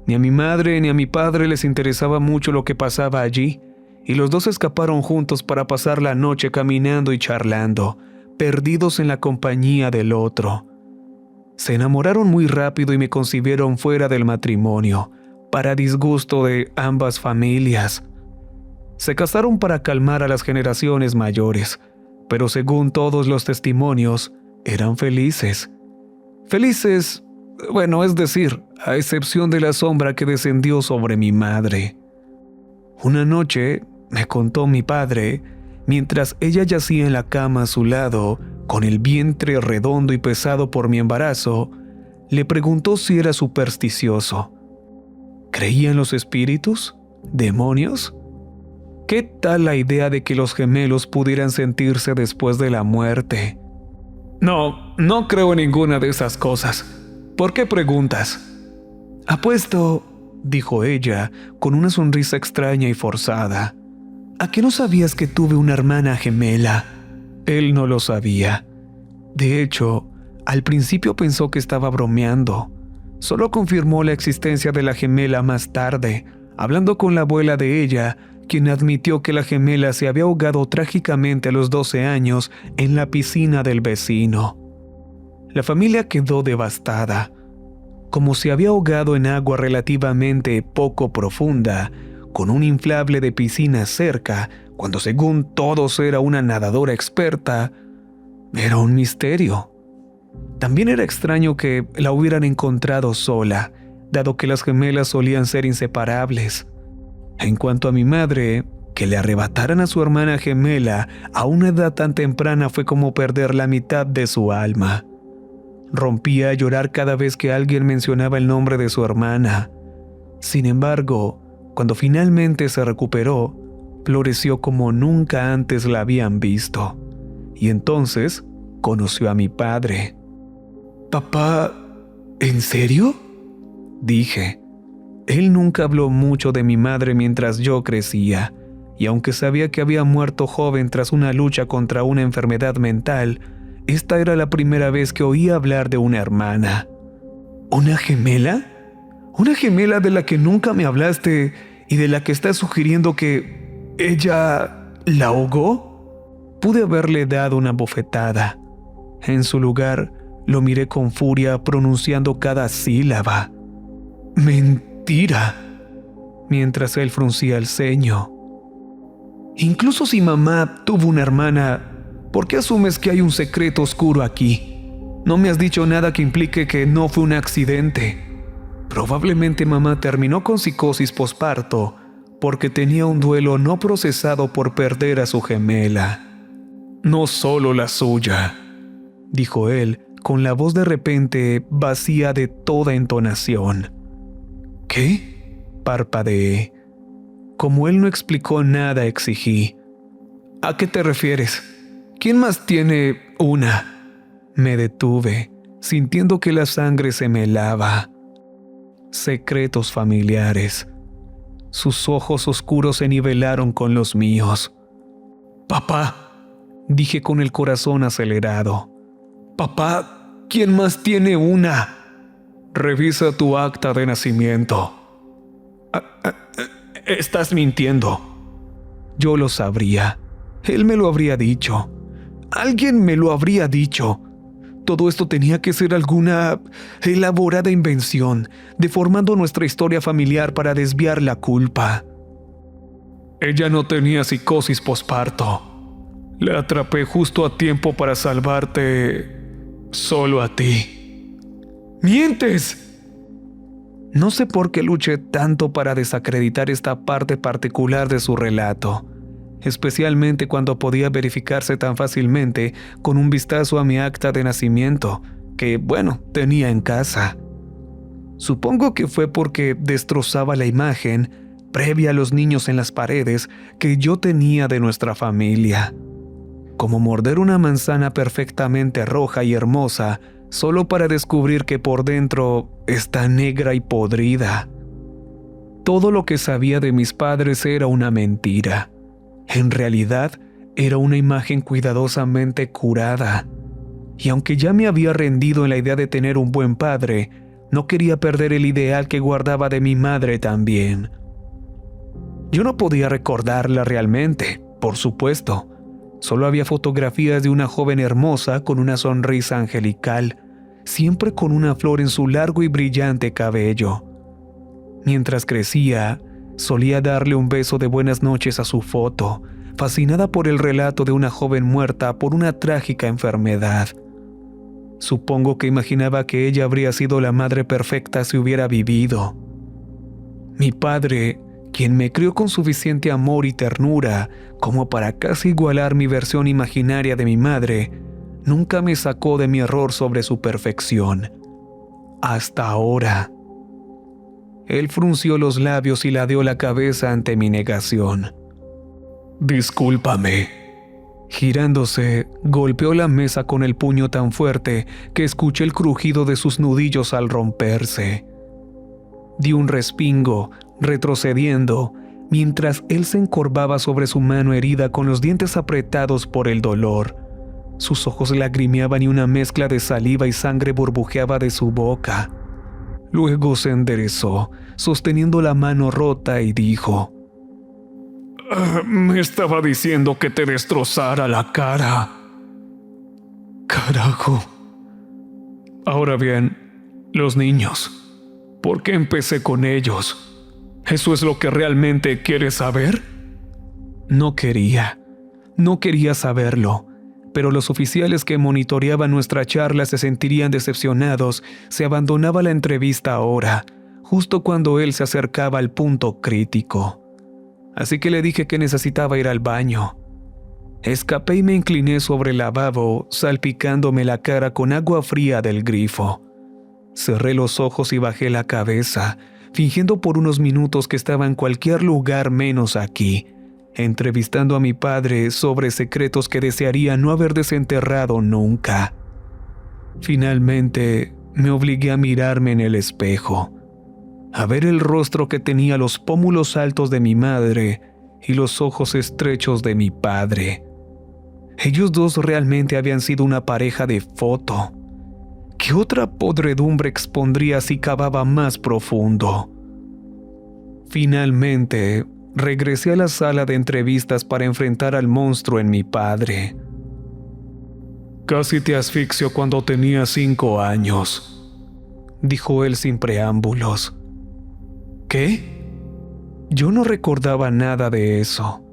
Ni a mi madre ni a mi padre les interesaba mucho lo que pasaba allí, y los dos escaparon juntos para pasar la noche caminando y charlando, perdidos en la compañía del otro. Se enamoraron muy rápido y me concibieron fuera del matrimonio, para disgusto de ambas familias. Se casaron para calmar a las generaciones mayores, pero según todos los testimonios, eran felices. Felices, bueno, es decir, a excepción de la sombra que descendió sobre mi madre. Una noche, me contó mi padre, mientras ella yacía en la cama a su lado, con el vientre redondo y pesado por mi embarazo, le preguntó si era supersticioso. ¿Creía en los espíritus? ¿Demonios? ¿Qué tal la idea de que los gemelos pudieran sentirse después de la muerte? No creo en ninguna de esas cosas. ¿Por qué preguntas? Apuesto, dijo ella, con una sonrisa extraña y forzada, ¿a que no sabías que tuve una hermana gemela? Él no lo sabía. De hecho, al principio pensó que estaba bromeando. Solo confirmó la existencia de la gemela más tarde, hablando con la abuela de ella, quien admitió que la gemela se había ahogado trágicamente a los 12 años en la piscina del vecino. La familia quedó devastada. Como se había ahogado en agua relativamente poco profunda, con un inflable de piscina cerca, cuando según todos era una nadadora experta, era un misterio. También era extraño que la hubieran encontrado sola, dado que las gemelas solían ser inseparables. En cuanto a mi madre, que le arrebataran a su hermana gemela a una edad tan temprana fue como perder la mitad de su alma. Rompía a llorar cada vez que alguien mencionaba el nombre de su hermana. Sin embargo, cuando finalmente se recuperó, floreció como nunca antes la habían visto. Y entonces conoció a mi padre. «Papá, ¿en serio?», dije. Él nunca habló mucho de mi madre mientras yo crecía, y aunque sabía que había muerto joven tras una lucha contra una enfermedad mental, esta era la primera vez que oía hablar de una hermana. ¿Una gemela? ¿Una gemela de la que nunca me hablaste y de la que estás sugiriendo que ella la ahogó? Pude haberle dado una bofetada. En su lugar, lo miré con furia pronunciando cada sílaba. «Mentira», mientras él fruncía el ceño. «Incluso si mamá tuvo una hermana, ¿por qué asumes que hay un secreto oscuro aquí? No me has dicho nada que implique que no fue un accidente. Probablemente mamá terminó con psicosis posparto porque tenía un duelo no procesado por perder a su gemela». «No solo la suya», dijo él, con la voz de repente vacía de toda entonación. «¿Qué?», parpadeé. Como él no explicó nada, exigí. «¿A qué te refieres? ¿Quién más tiene una?». Me detuve, sintiendo que la sangre se me helaba. Secretos familiares. Sus ojos oscuros se nivelaron con los míos. «Papá, dije con el corazón acelerado. Papá, ¿quién más tiene una? Revisa tu acta de nacimiento. Estás mintiendo. Yo lo sabría. Él me lo habría dicho. Alguien me lo habría dicho. Todo esto tenía que ser alguna elaborada invención, deformando nuestra historia familiar para desviar la culpa. Ella no tenía psicosis posparto. La atrapé justo a tiempo para salvarte solo a ti. ¡Mientes! No sé por qué luché tanto para desacreditar esta parte particular de su relato, especialmente cuando podía verificarse tan fácilmente con un vistazo a mi acta de nacimiento, que, bueno, tenía en casa. Supongo que fue porque destrozaba la imagen, previa a los niños en las paredes, que yo tenía de nuestra familia. Como morder una manzana perfectamente roja y hermosa, solo para descubrir que por dentro está negra y podrida. Todo lo que sabía de mis padres era una mentira. En realidad, era una imagen cuidadosamente curada. Y aunque ya me había rendido en la idea de tener un buen padre, no quería perder el ideal que guardaba de mi madre también. Yo no podía recordarla realmente, por supuesto. Solo había fotografías de una joven hermosa con una sonrisa angelical, siempre con una flor en su largo y brillante cabello. Mientras crecía, solía darle un beso de buenas noches a su foto, fascinada por el relato de una joven muerta por una trágica enfermedad. Supongo que imaginaba que ella habría sido la madre perfecta si hubiera vivido. Mi padre, quien me crió con suficiente amor y ternura como para casi igualar mi versión imaginaria de mi madre, nunca me sacó de mi error sobre su perfección. Hasta ahora. Él frunció los labios y ladeó la cabeza ante mi negación. Discúlpame. Girándose, golpeó la mesa con el puño tan fuerte que escuché el crujido de sus nudillos al romperse. Di un respingo, retrocediendo, mientras él se encorvaba sobre su mano herida con los dientes apretados por el dolor. Sus ojos lagrimeaban y una mezcla de saliva y sangre burbujeaba de su boca. Luego se enderezó, sosteniendo la mano rota, y dijo: me estaba diciendo que te destrozara la cara. Carajo. Ahora bien, los niños. ¿Por qué empecé con ellos? ¿Eso es lo que realmente quieres saber? No quería saberlo, pero los oficiales que monitoreaban nuestra charla se sentirían decepcionados si abandonaba la entrevista ahora, justo cuando él se acercaba al punto crítico. Así que le dije que necesitaba ir al baño. Escapé y me incliné sobre el lavabo, salpicándome la cara con agua fría del grifo. Cerré los ojos y bajé la cabeza, fingiendo por unos minutos que estaba en cualquier lugar menos aquí, entrevistando a mi padre sobre secretos que desearía no haber desenterrado nunca. Finalmente, me obligué a mirarme en el espejo, a ver el rostro que tenía los pómulos altos de mi madre y los ojos estrechos de mi padre. Ellos dos realmente habían sido una pareja de foto. ¿Qué otra podredumbre expondría si cavaba más profundo? Finalmente, regresé a la sala de entrevistas para enfrentar al monstruo en mi padre. Casi te asfixio cuando tenía 5 años, dijo él sin preámbulos. ¿Qué? Yo no recordaba nada de eso.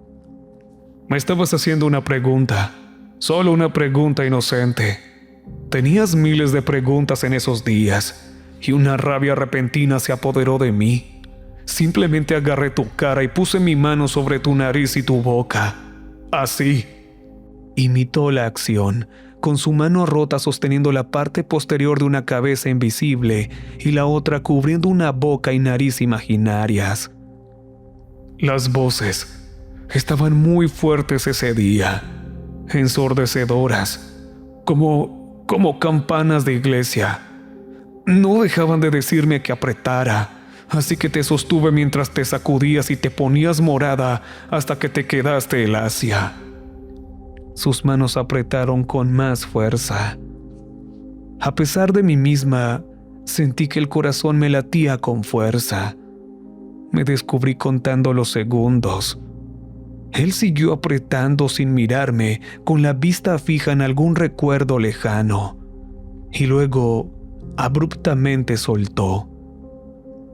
Me estabas haciendo una pregunta, solo una pregunta inocente. Tenías miles de preguntas en esos días, y una rabia repentina se apoderó de mí. Simplemente agarré tu cara y puse mi mano sobre tu nariz y tu boca. Así. Imitó la acción, con su mano rota sosteniendo la parte posterior de una cabeza invisible y la otra cubriendo una boca y nariz imaginarias. Las voces estaban muy fuertes ese día, ensordecedoras, como campanas de iglesia. No dejaban de decirme que apretara, así que te sostuve mientras te sacudías y te ponías morada hasta que te quedaste helácea. Sus manos apretaron con más fuerza. A pesar de mí misma, sentí que el corazón me latía con fuerza. Me descubrí contando los segundos. Él siguió apretando sin mirarme, con la vista fija en algún recuerdo lejano. Y luego, abruptamente soltó.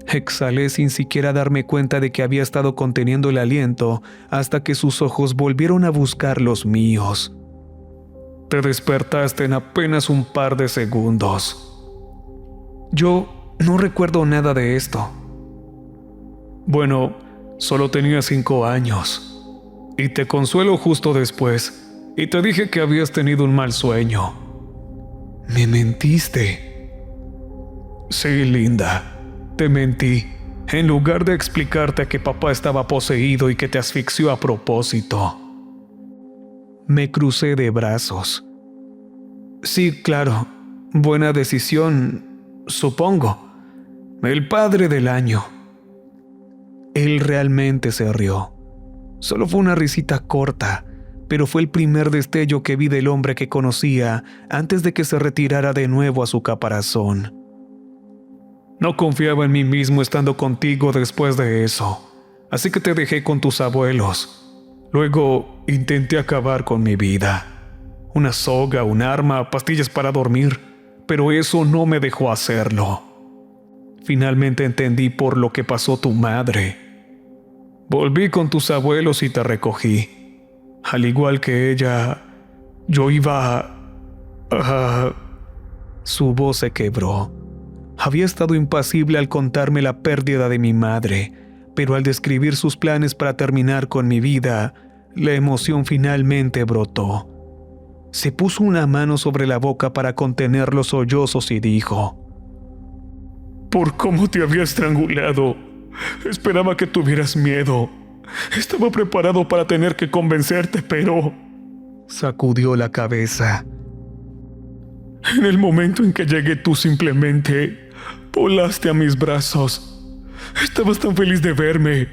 Exhalé sin siquiera darme cuenta de que había estado conteniendo el aliento hasta que sus ojos volvieron a buscar los míos. Te despertaste en apenas un par de segundos. Yo no recuerdo nada de esto. Bueno, solo tenía 5 años. Y te consuelo justo después, y te dije que habías tenido un mal sueño. Me mentiste. Sí, linda. Te mentí, en lugar de explicarte que papá estaba poseído y que te asfixió a propósito. Me crucé de brazos. Sí, claro, buena decisión, supongo. El padre del año. Él realmente se rió. Solo fue una risita corta, pero fue el primer destello que vi del hombre que conocía antes de que se retirara de nuevo a su caparazón. No confiaba en mí mismo estando contigo después de eso, así que te dejé con tus abuelos. Luego intenté acabar con mi vida. Una soga, un arma, pastillas para dormir, pero eso no me dejó hacerlo. Finalmente entendí por lo que pasó tu madre. Volví con tus abuelos y te recogí. Al igual que ella, yo iba a... Su voz se quebró. Había estado impasible al contarme la pérdida de mi madre, pero al describir sus planes para terminar con mi vida, la emoción finalmente brotó. Se puso una mano sobre la boca para contener los sollozos y dijo: «Por cómo te había estrangulado, esperaba que tuvieras miedo. Estaba preparado para tener que convencerte, pero...» Sacudió la cabeza. «En el momento en que llegué, tú simplemente volaste a mis brazos. Estabas tan feliz de verme.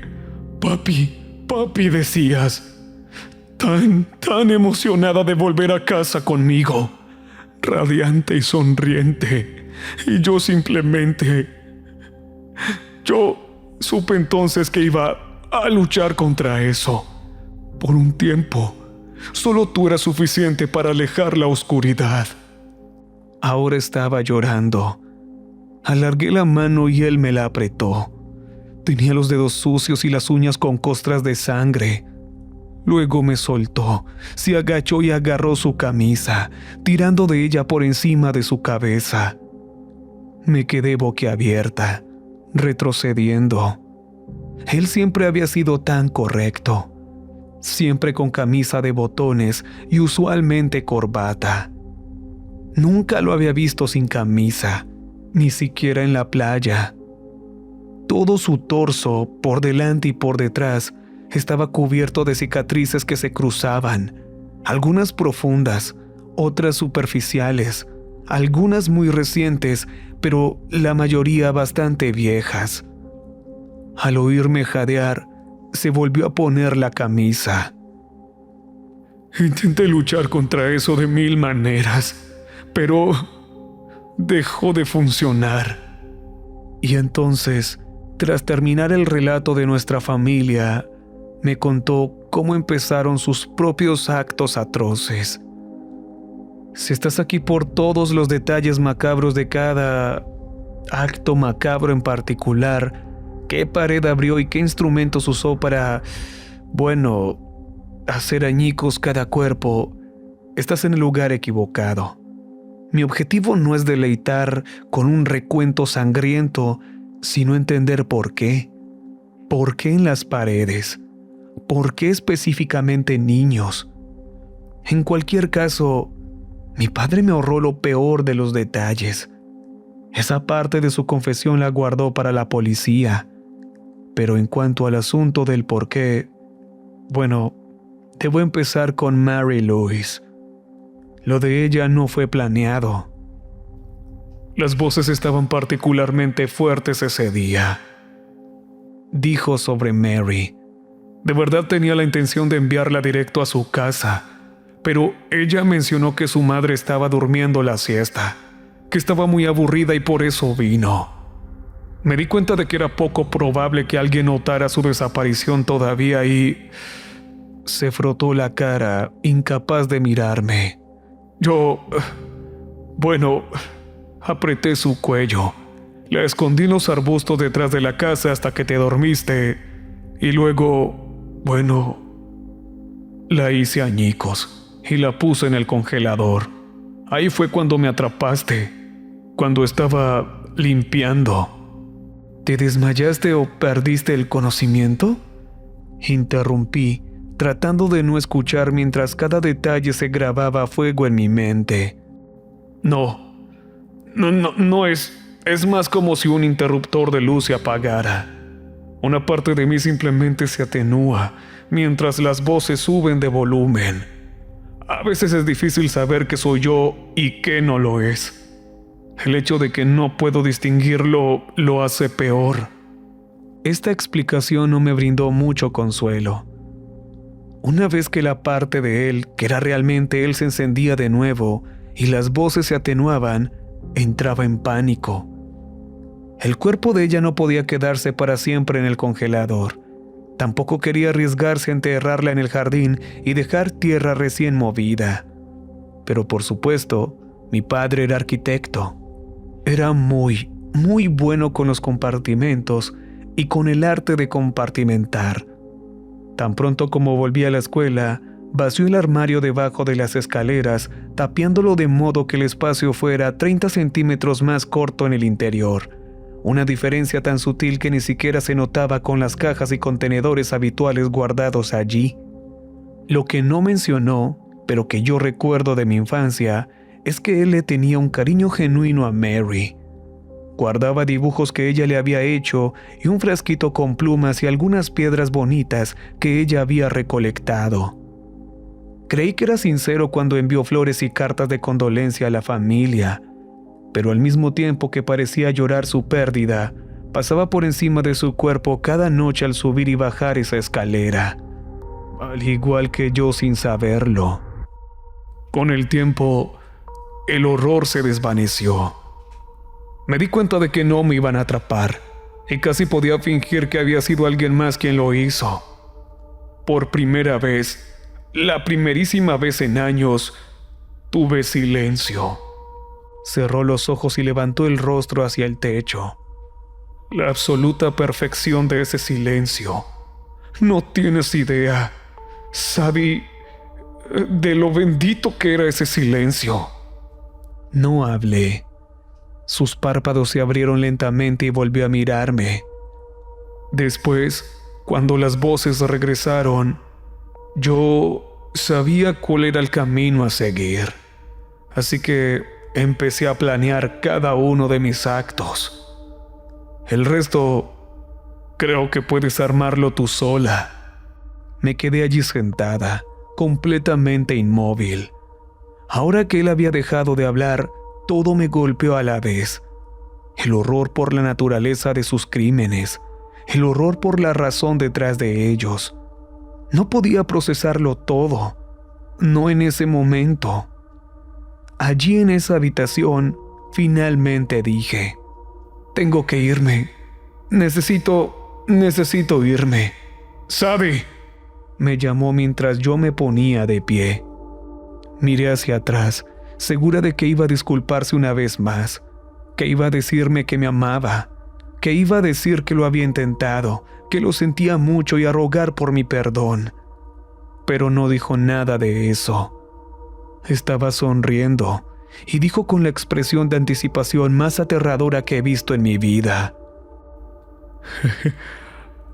Papi, papi, decías. Tan emocionada de volver a casa conmigo. Radiante y sonriente. Y yo simplemente... Yo supe entonces que iba a luchar contra eso. Por un tiempo. Solo tú eras suficiente para alejar la oscuridad». Ahora estaba llorando. Alargué la mano y él me la apretó. Tenía los dedos sucios y las uñas con costras de sangre. Luego me soltó, se agachó y agarró su camisa, tirando de ella por encima de su cabeza. Me quedé boquiabierta, retrocediendo. Él siempre había sido tan correcto, siempre con camisa de botones y usualmente corbata. Nunca lo había visto sin camisa, ni siquiera en la playa. Todo su torso, por delante y por detrás, estaba cubierto de cicatrices que se cruzaban, algunas profundas, otras superficiales, algunas muy recientes, pero la mayoría bastante viejas. Al oírme jadear, se volvió a poner la camisa. Intenté luchar contra eso de 1000 maneras, pero dejó de funcionar. Y entonces, tras terminar el relato de nuestra familia, me contó cómo empezaron sus propios actos atroces. Si estás aquí por todos los detalles macabros de cada acto macabro en particular, qué pared abrió y qué instrumentos usó para, bueno, hacer añicos cada cuerpo, estás en el lugar equivocado. Mi objetivo no es deleitar con un recuento sangriento, sino entender por qué. ¿Por qué en las paredes? ¿Por qué específicamente niños? En cualquier caso, mi padre me ahorró lo peor de los detalles. Esa parte de su confesión la guardó para la policía. Pero en cuanto al asunto del por qué, bueno, debo empezar con Mary Louise. Lo de ella no fue planeado. Las voces estaban particularmente fuertes ese día. Dijo sobre Mary. De verdad tenía la intención de enviarla directo a su casa, pero ella mencionó que su madre estaba durmiendo la siesta, que estaba muy aburrida y por eso vino. Me di cuenta de que era poco probable que alguien notara su desaparición todavía y se frotó la cara, incapaz de mirarme. Bueno, apreté su cuello. La escondí en los arbustos detrás de la casa hasta que te dormiste. Y luego, la hice añicos y la puse en el congelador. Ahí fue cuando me atrapaste, cuando estaba limpiando. ¿Te desmayaste o perdiste el conocimiento?, interrumpí, tratando de no escuchar mientras cada detalle se grababa a fuego en mi mente. No es más como si un interruptor de luz se apagara. Una parte de mí simplemente se atenúa mientras las voces suben de volumen. A veces es difícil saber qué soy yo y qué no lo es. El hecho de que no puedo distinguirlo lo hace peor. Esta explicación no me brindó mucho consuelo. Una vez que la parte de él, que era realmente él, se encendía de nuevo y las voces se atenuaban, entraba en pánico. El cuerpo de ella no podía quedarse para siempre en el congelador. Tampoco quería arriesgarse a enterrarla en el jardín y dejar tierra recién movida. Pero por supuesto, mi padre era arquitecto. Era muy bueno con los compartimentos y con el arte de compartimentar. Tan pronto como volví a la escuela, vació el armario debajo de las escaleras, tapiándolo de modo que el espacio fuera 30 centímetros más corto en el interior. Una diferencia tan sutil que ni siquiera se notaba con las cajas y contenedores habituales guardados allí. Lo que no mencionó, pero que yo recuerdo de mi infancia, es que él le tenía un cariño genuino a Mary. Guardaba dibujos que ella le había hecho y un frasquito con plumas y algunas piedras bonitas que ella había recolectado. Creí que era sincero cuando envió flores y cartas de condolencia a la familia, pero al mismo tiempo que parecía llorar su pérdida, pasaba por encima de su cuerpo cada noche al subir y bajar esa escalera, al igual que yo sin saberlo. Con el tiempo, el horror se desvaneció. Me di cuenta de que no me iban a atrapar, y casi podía fingir que había sido alguien más quien lo hizo. Por primera vez, la primerísima vez en años, tuve silencio. Cerró los ojos y levantó el rostro hacia el techo. La absoluta perfección de ese silencio. No tienes idea, Sabi, de lo bendito que era ese silencio. No hablé. Sus párpados se abrieron lentamente y volvió a mirarme. Después, cuando las voces regresaron, yo sabía cuál era el camino a seguir. Así que empecé a planear cada uno de mis actos. El resto, creo que puedes armarlo tú sola. Me quedé allí sentada, completamente inmóvil. Ahora que él había dejado de hablar, todo me golpeó a la vez. El horror por la naturaleza de sus crímenes, el horror por la razón detrás de ellos. No podía procesarlo todo, no en ese momento. Allí en esa habitación, finalmente dije: tengo que irme. Necesito irme. «Sabi», me llamó mientras yo me ponía de pie. Miré hacia atrás, segura de que iba a disculparse una vez más, que iba a decirme que me amaba, que iba a decir que lo había intentado, que lo sentía mucho y a rogar por mi perdón. Pero no dijo nada de eso. Estaba sonriendo y dijo con la expresión de anticipación más aterradora que he visto en mi vida: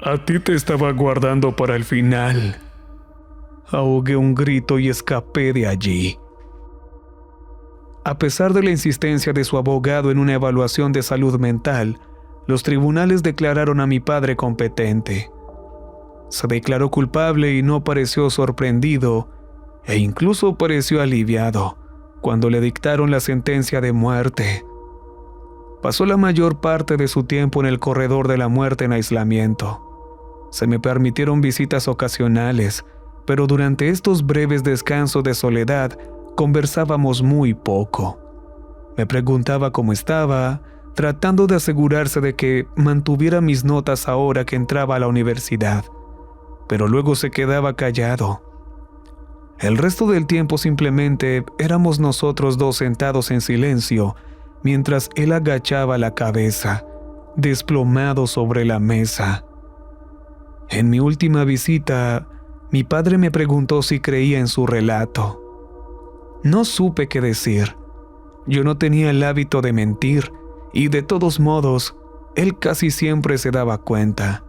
«A ti te estaba guardando para el final». Ahogué un grito y escapé de allí. A pesar de la insistencia de su abogado en una evaluación de salud mental, los tribunales declararon a mi padre competente. Se declaró culpable y no pareció sorprendido, e incluso pareció aliviado cuando le dictaron la sentencia de muerte. Pasó la mayor parte de su tiempo en el corredor de la muerte en aislamiento. Se me permitieron visitas ocasionales, pero durante estos breves descansos de soledad conversábamos muy poco. Me preguntaba cómo estaba, tratando de asegurarse de que mantuviera mis notas ahora que entraba a la universidad, pero luego se quedaba callado. El resto del tiempo simplemente éramos nosotros dos sentados en silencio, mientras él agachaba la cabeza, desplomado sobre la mesa. En mi última visita, mi padre me preguntó si creía en su relato. No supe qué decir. Yo no tenía el hábito de mentir, y de todos modos, él casi siempre se daba cuenta.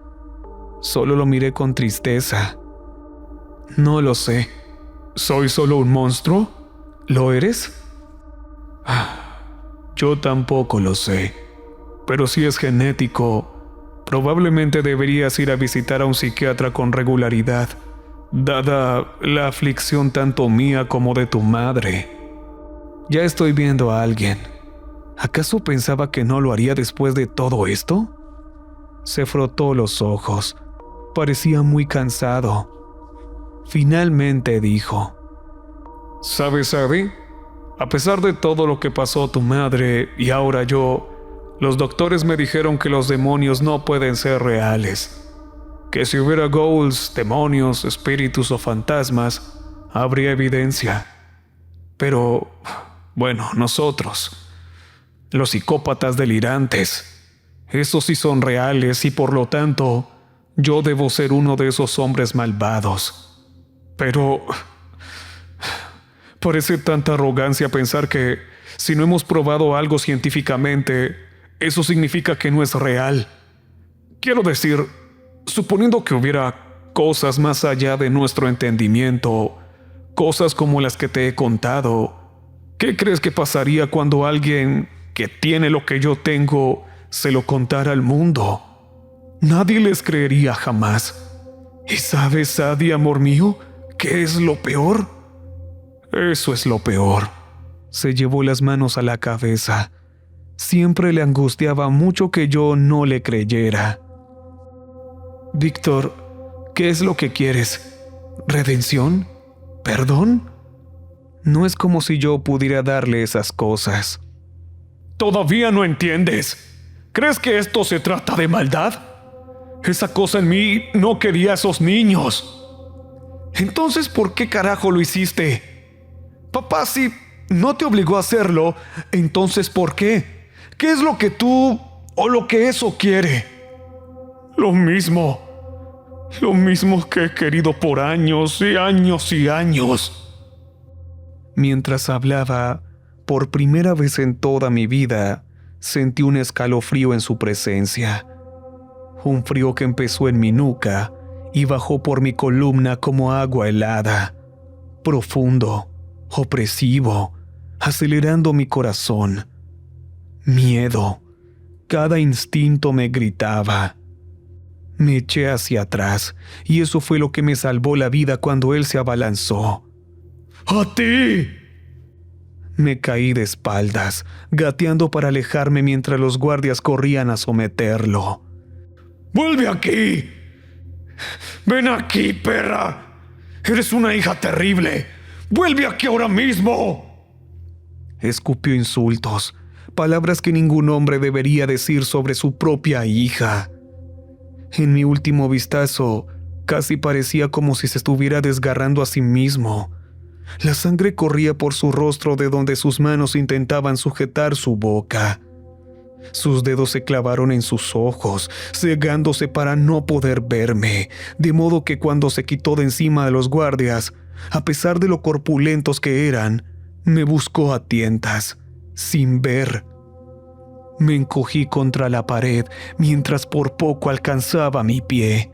Solo lo miré con tristeza. No lo sé. ¿Soy solo un monstruo? ¿Lo eres? Yo tampoco lo sé. Pero si es genético, probablemente deberías ir a visitar a un psiquiatra con regularidad, dada la aflicción tanto mía como de tu madre. Ya estoy viendo a alguien. ¿Acaso pensaba que no lo haría después de todo esto? Se frotó los ojos. Parecía muy cansado. Finalmente dijo: ¿Sabes, Abby? A pesar de todo lo que pasó tu madre y ahora yo, los doctores me dijeron que los demonios no pueden ser reales. Que si hubiera ghouls, demonios, espíritus o fantasmas, habría evidencia. Pero, bueno, nosotros, los psicópatas delirantes, esos sí son reales y por lo tanto, yo debo ser uno de esos hombres malvados. Pero parece tanta arrogancia pensar que si no hemos probado algo científicamente, eso significa que no es real. Quiero decir, suponiendo que hubiera cosas más allá de nuestro entendimiento, cosas como las que te he contado, ¿qué crees que pasaría cuando alguien que tiene lo que yo tengo se lo contara al mundo? Nadie les creería jamás. ¿Y sabes, Sadie, amor mío, qué es lo peor? Eso es lo peor. Se llevó las manos a la cabeza. Siempre le angustiaba mucho que yo no le creyera. Víctor, ¿qué es lo que quieres? ¿Redención? ¿Perdón? No es como si yo pudiera darle esas cosas. ¿Todavía no entiendes? ¿Crees que esto se trata de maldad? Esa cosa en mí no quería a esos niños. Entonces, ¿por qué carajo lo hiciste? Papá, si no te obligó a hacerlo, entonces ¿por qué? ¿Qué es lo que tú o lo que eso quiere? Lo mismo que he querido por años y años y años. Mientras hablaba, por primera vez en toda mi vida, sentí un escalofrío en su presencia. Un frío que empezó en mi nuca y bajó por mi columna como agua helada, profundo, opresivo, acelerando mi corazón. Miedo. Cada instinto me gritaba. Me eché hacia atrás, y eso fue lo que me salvó la vida cuando él se abalanzó. ¡A ti! Me caí de espaldas, gateando para alejarme mientras los guardias corrían a someterlo. ¡Vuelve aquí! ¡Ven aquí, perra! ¡Eres una hija terrible! ¡Vuelve aquí ahora mismo! Escupió insultos, palabras que ningún hombre debería decir sobre su propia hija. En mi último vistazo, casi parecía como si se estuviera desgarrando a sí mismo. La sangre corría por su rostro de donde sus manos intentaban sujetar su boca. Sus dedos se clavaron en sus ojos, cegándose para no poder verme, de modo que cuando se quitó de encima de los guardias, a pesar de lo corpulentos que eran, me buscó a tientas, sin ver. Me encogí contra la pared mientras por poco alcanzaba mi pie.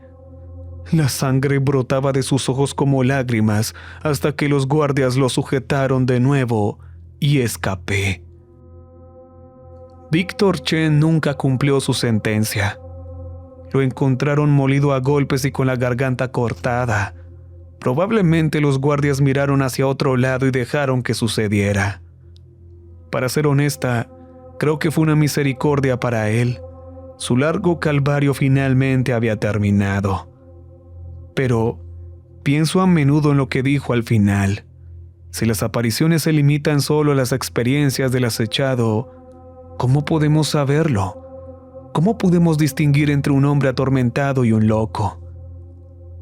La sangre brotaba de sus ojos como lágrimas hasta que los guardias lo sujetaron de nuevo y escapé. Víctor Chen nunca cumplió su sentencia. Lo encontraron molido a golpes y con la garganta cortada. Probablemente los guardias miraron hacia otro lado y dejaron que sucediera. Para ser honesta, creo que fue una misericordia para él. Su largo calvario finalmente había terminado. Pero, Pienso a menudo en lo que dijo al final. Si las apariciones se limitan solo a las experiencias del acechado, ¿cómo podemos saberlo? ¿Cómo podemos distinguir entre un hombre atormentado y un loco?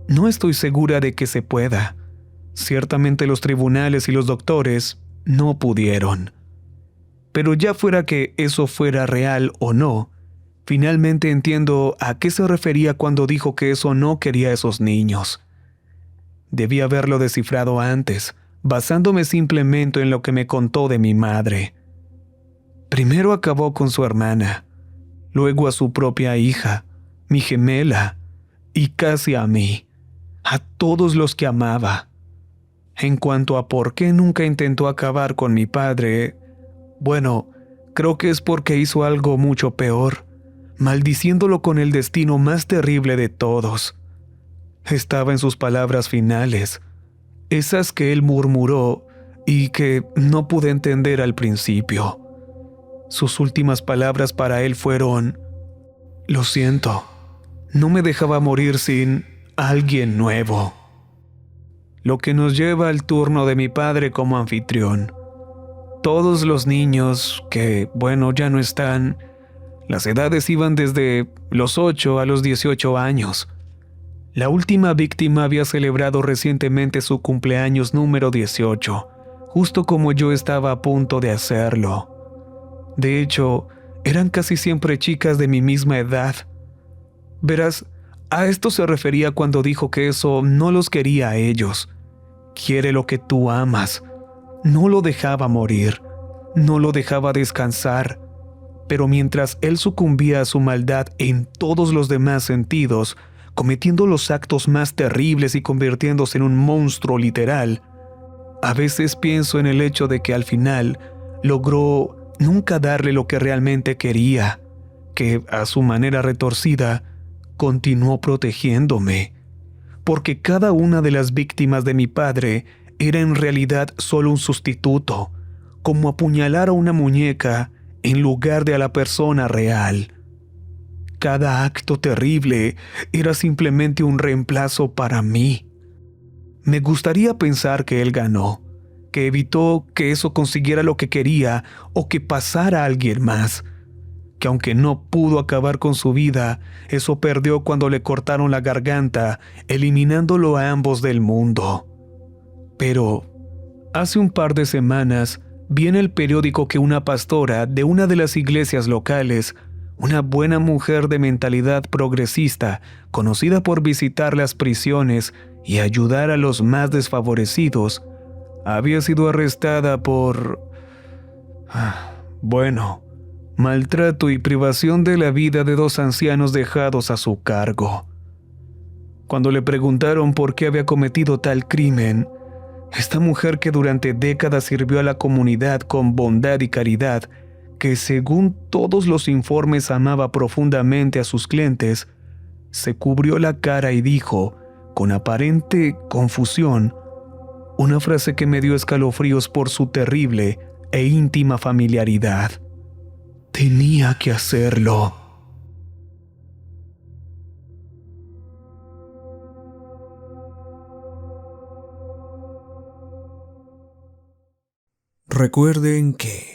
No estoy segura de que se pueda. Ciertamente los tribunales y los doctores no pudieron. Pero ya fuera que eso fuera real o no, finalmente entiendo a qué se refería cuando dijo que eso no quería a esos niños. Debí haberlo descifrado antes, basándome simplemente en lo que me contó de mi madre. Primero acabó con su hermana, luego a su propia hija, mi gemela, y casi a mí, a todos los que amaba. En cuanto a por qué nunca intentó acabar con mi padre, bueno, creo que es porque hizo algo mucho peor, maldiciéndolo con el destino más terrible de todos. Estaba en sus palabras finales, esas que él murmuró y que no pude entender al principio. Sus últimas palabras para él fueron: lo siento, no me dejaba morir sin alguien nuevo. Lo que nos lleva al turno de mi padre como anfitrión. Todos los niños que, bueno, ya no están, las edades iban desde los 8 a los 18 años. La última víctima había celebrado recientemente su cumpleaños número 18, justo como yo estaba a punto de hacerlo. De hecho, eran casi siempre chicas de mi misma edad. Verás, a esto se refería cuando dijo que eso no los quería a ellos. Quiere lo que tú amas. No lo dejaba morir, no lo dejaba descansar, pero mientras él sucumbía a su maldad en todos los demás sentidos, cometiendo los actos más terribles y convirtiéndose en un monstruo literal, a veces pienso en el hecho de que al final logró nunca darle lo que realmente quería, que a su manera retorcida continuó protegiéndome, porque cada una de las víctimas de mi padre era en realidad solo un sustituto, como apuñalar a una muñeca en lugar de a la persona real. Cada acto terrible era simplemente un reemplazo para mí. Me gustaría pensar que él ganó, que evitó que eso consiguiera lo que quería o que pasara a alguien más, que aunque no pudo acabar con su vida, eso perdió cuando le cortaron la garganta, eliminándolo a ambos del mundo. Pero hace un par de semanas vi en el periódico que una pastora de una de las iglesias locales, una buena mujer de mentalidad progresista, conocida por visitar las prisiones y ayudar a los más desfavorecidos, había sido arrestada por... bueno, maltrato y privación de la vida de dos ancianos dejados a su cargo. Cuando le preguntaron por qué había cometido tal crimen, esta mujer que durante décadas sirvió a la comunidad con bondad y caridad, que según todos los informes amaba profundamente a sus clientes, se cubrió la cara y dijo, con aparente confusión, una frase que me dio escalofríos por su terrible e íntima familiaridad. Tenía que hacerlo. Recuerden que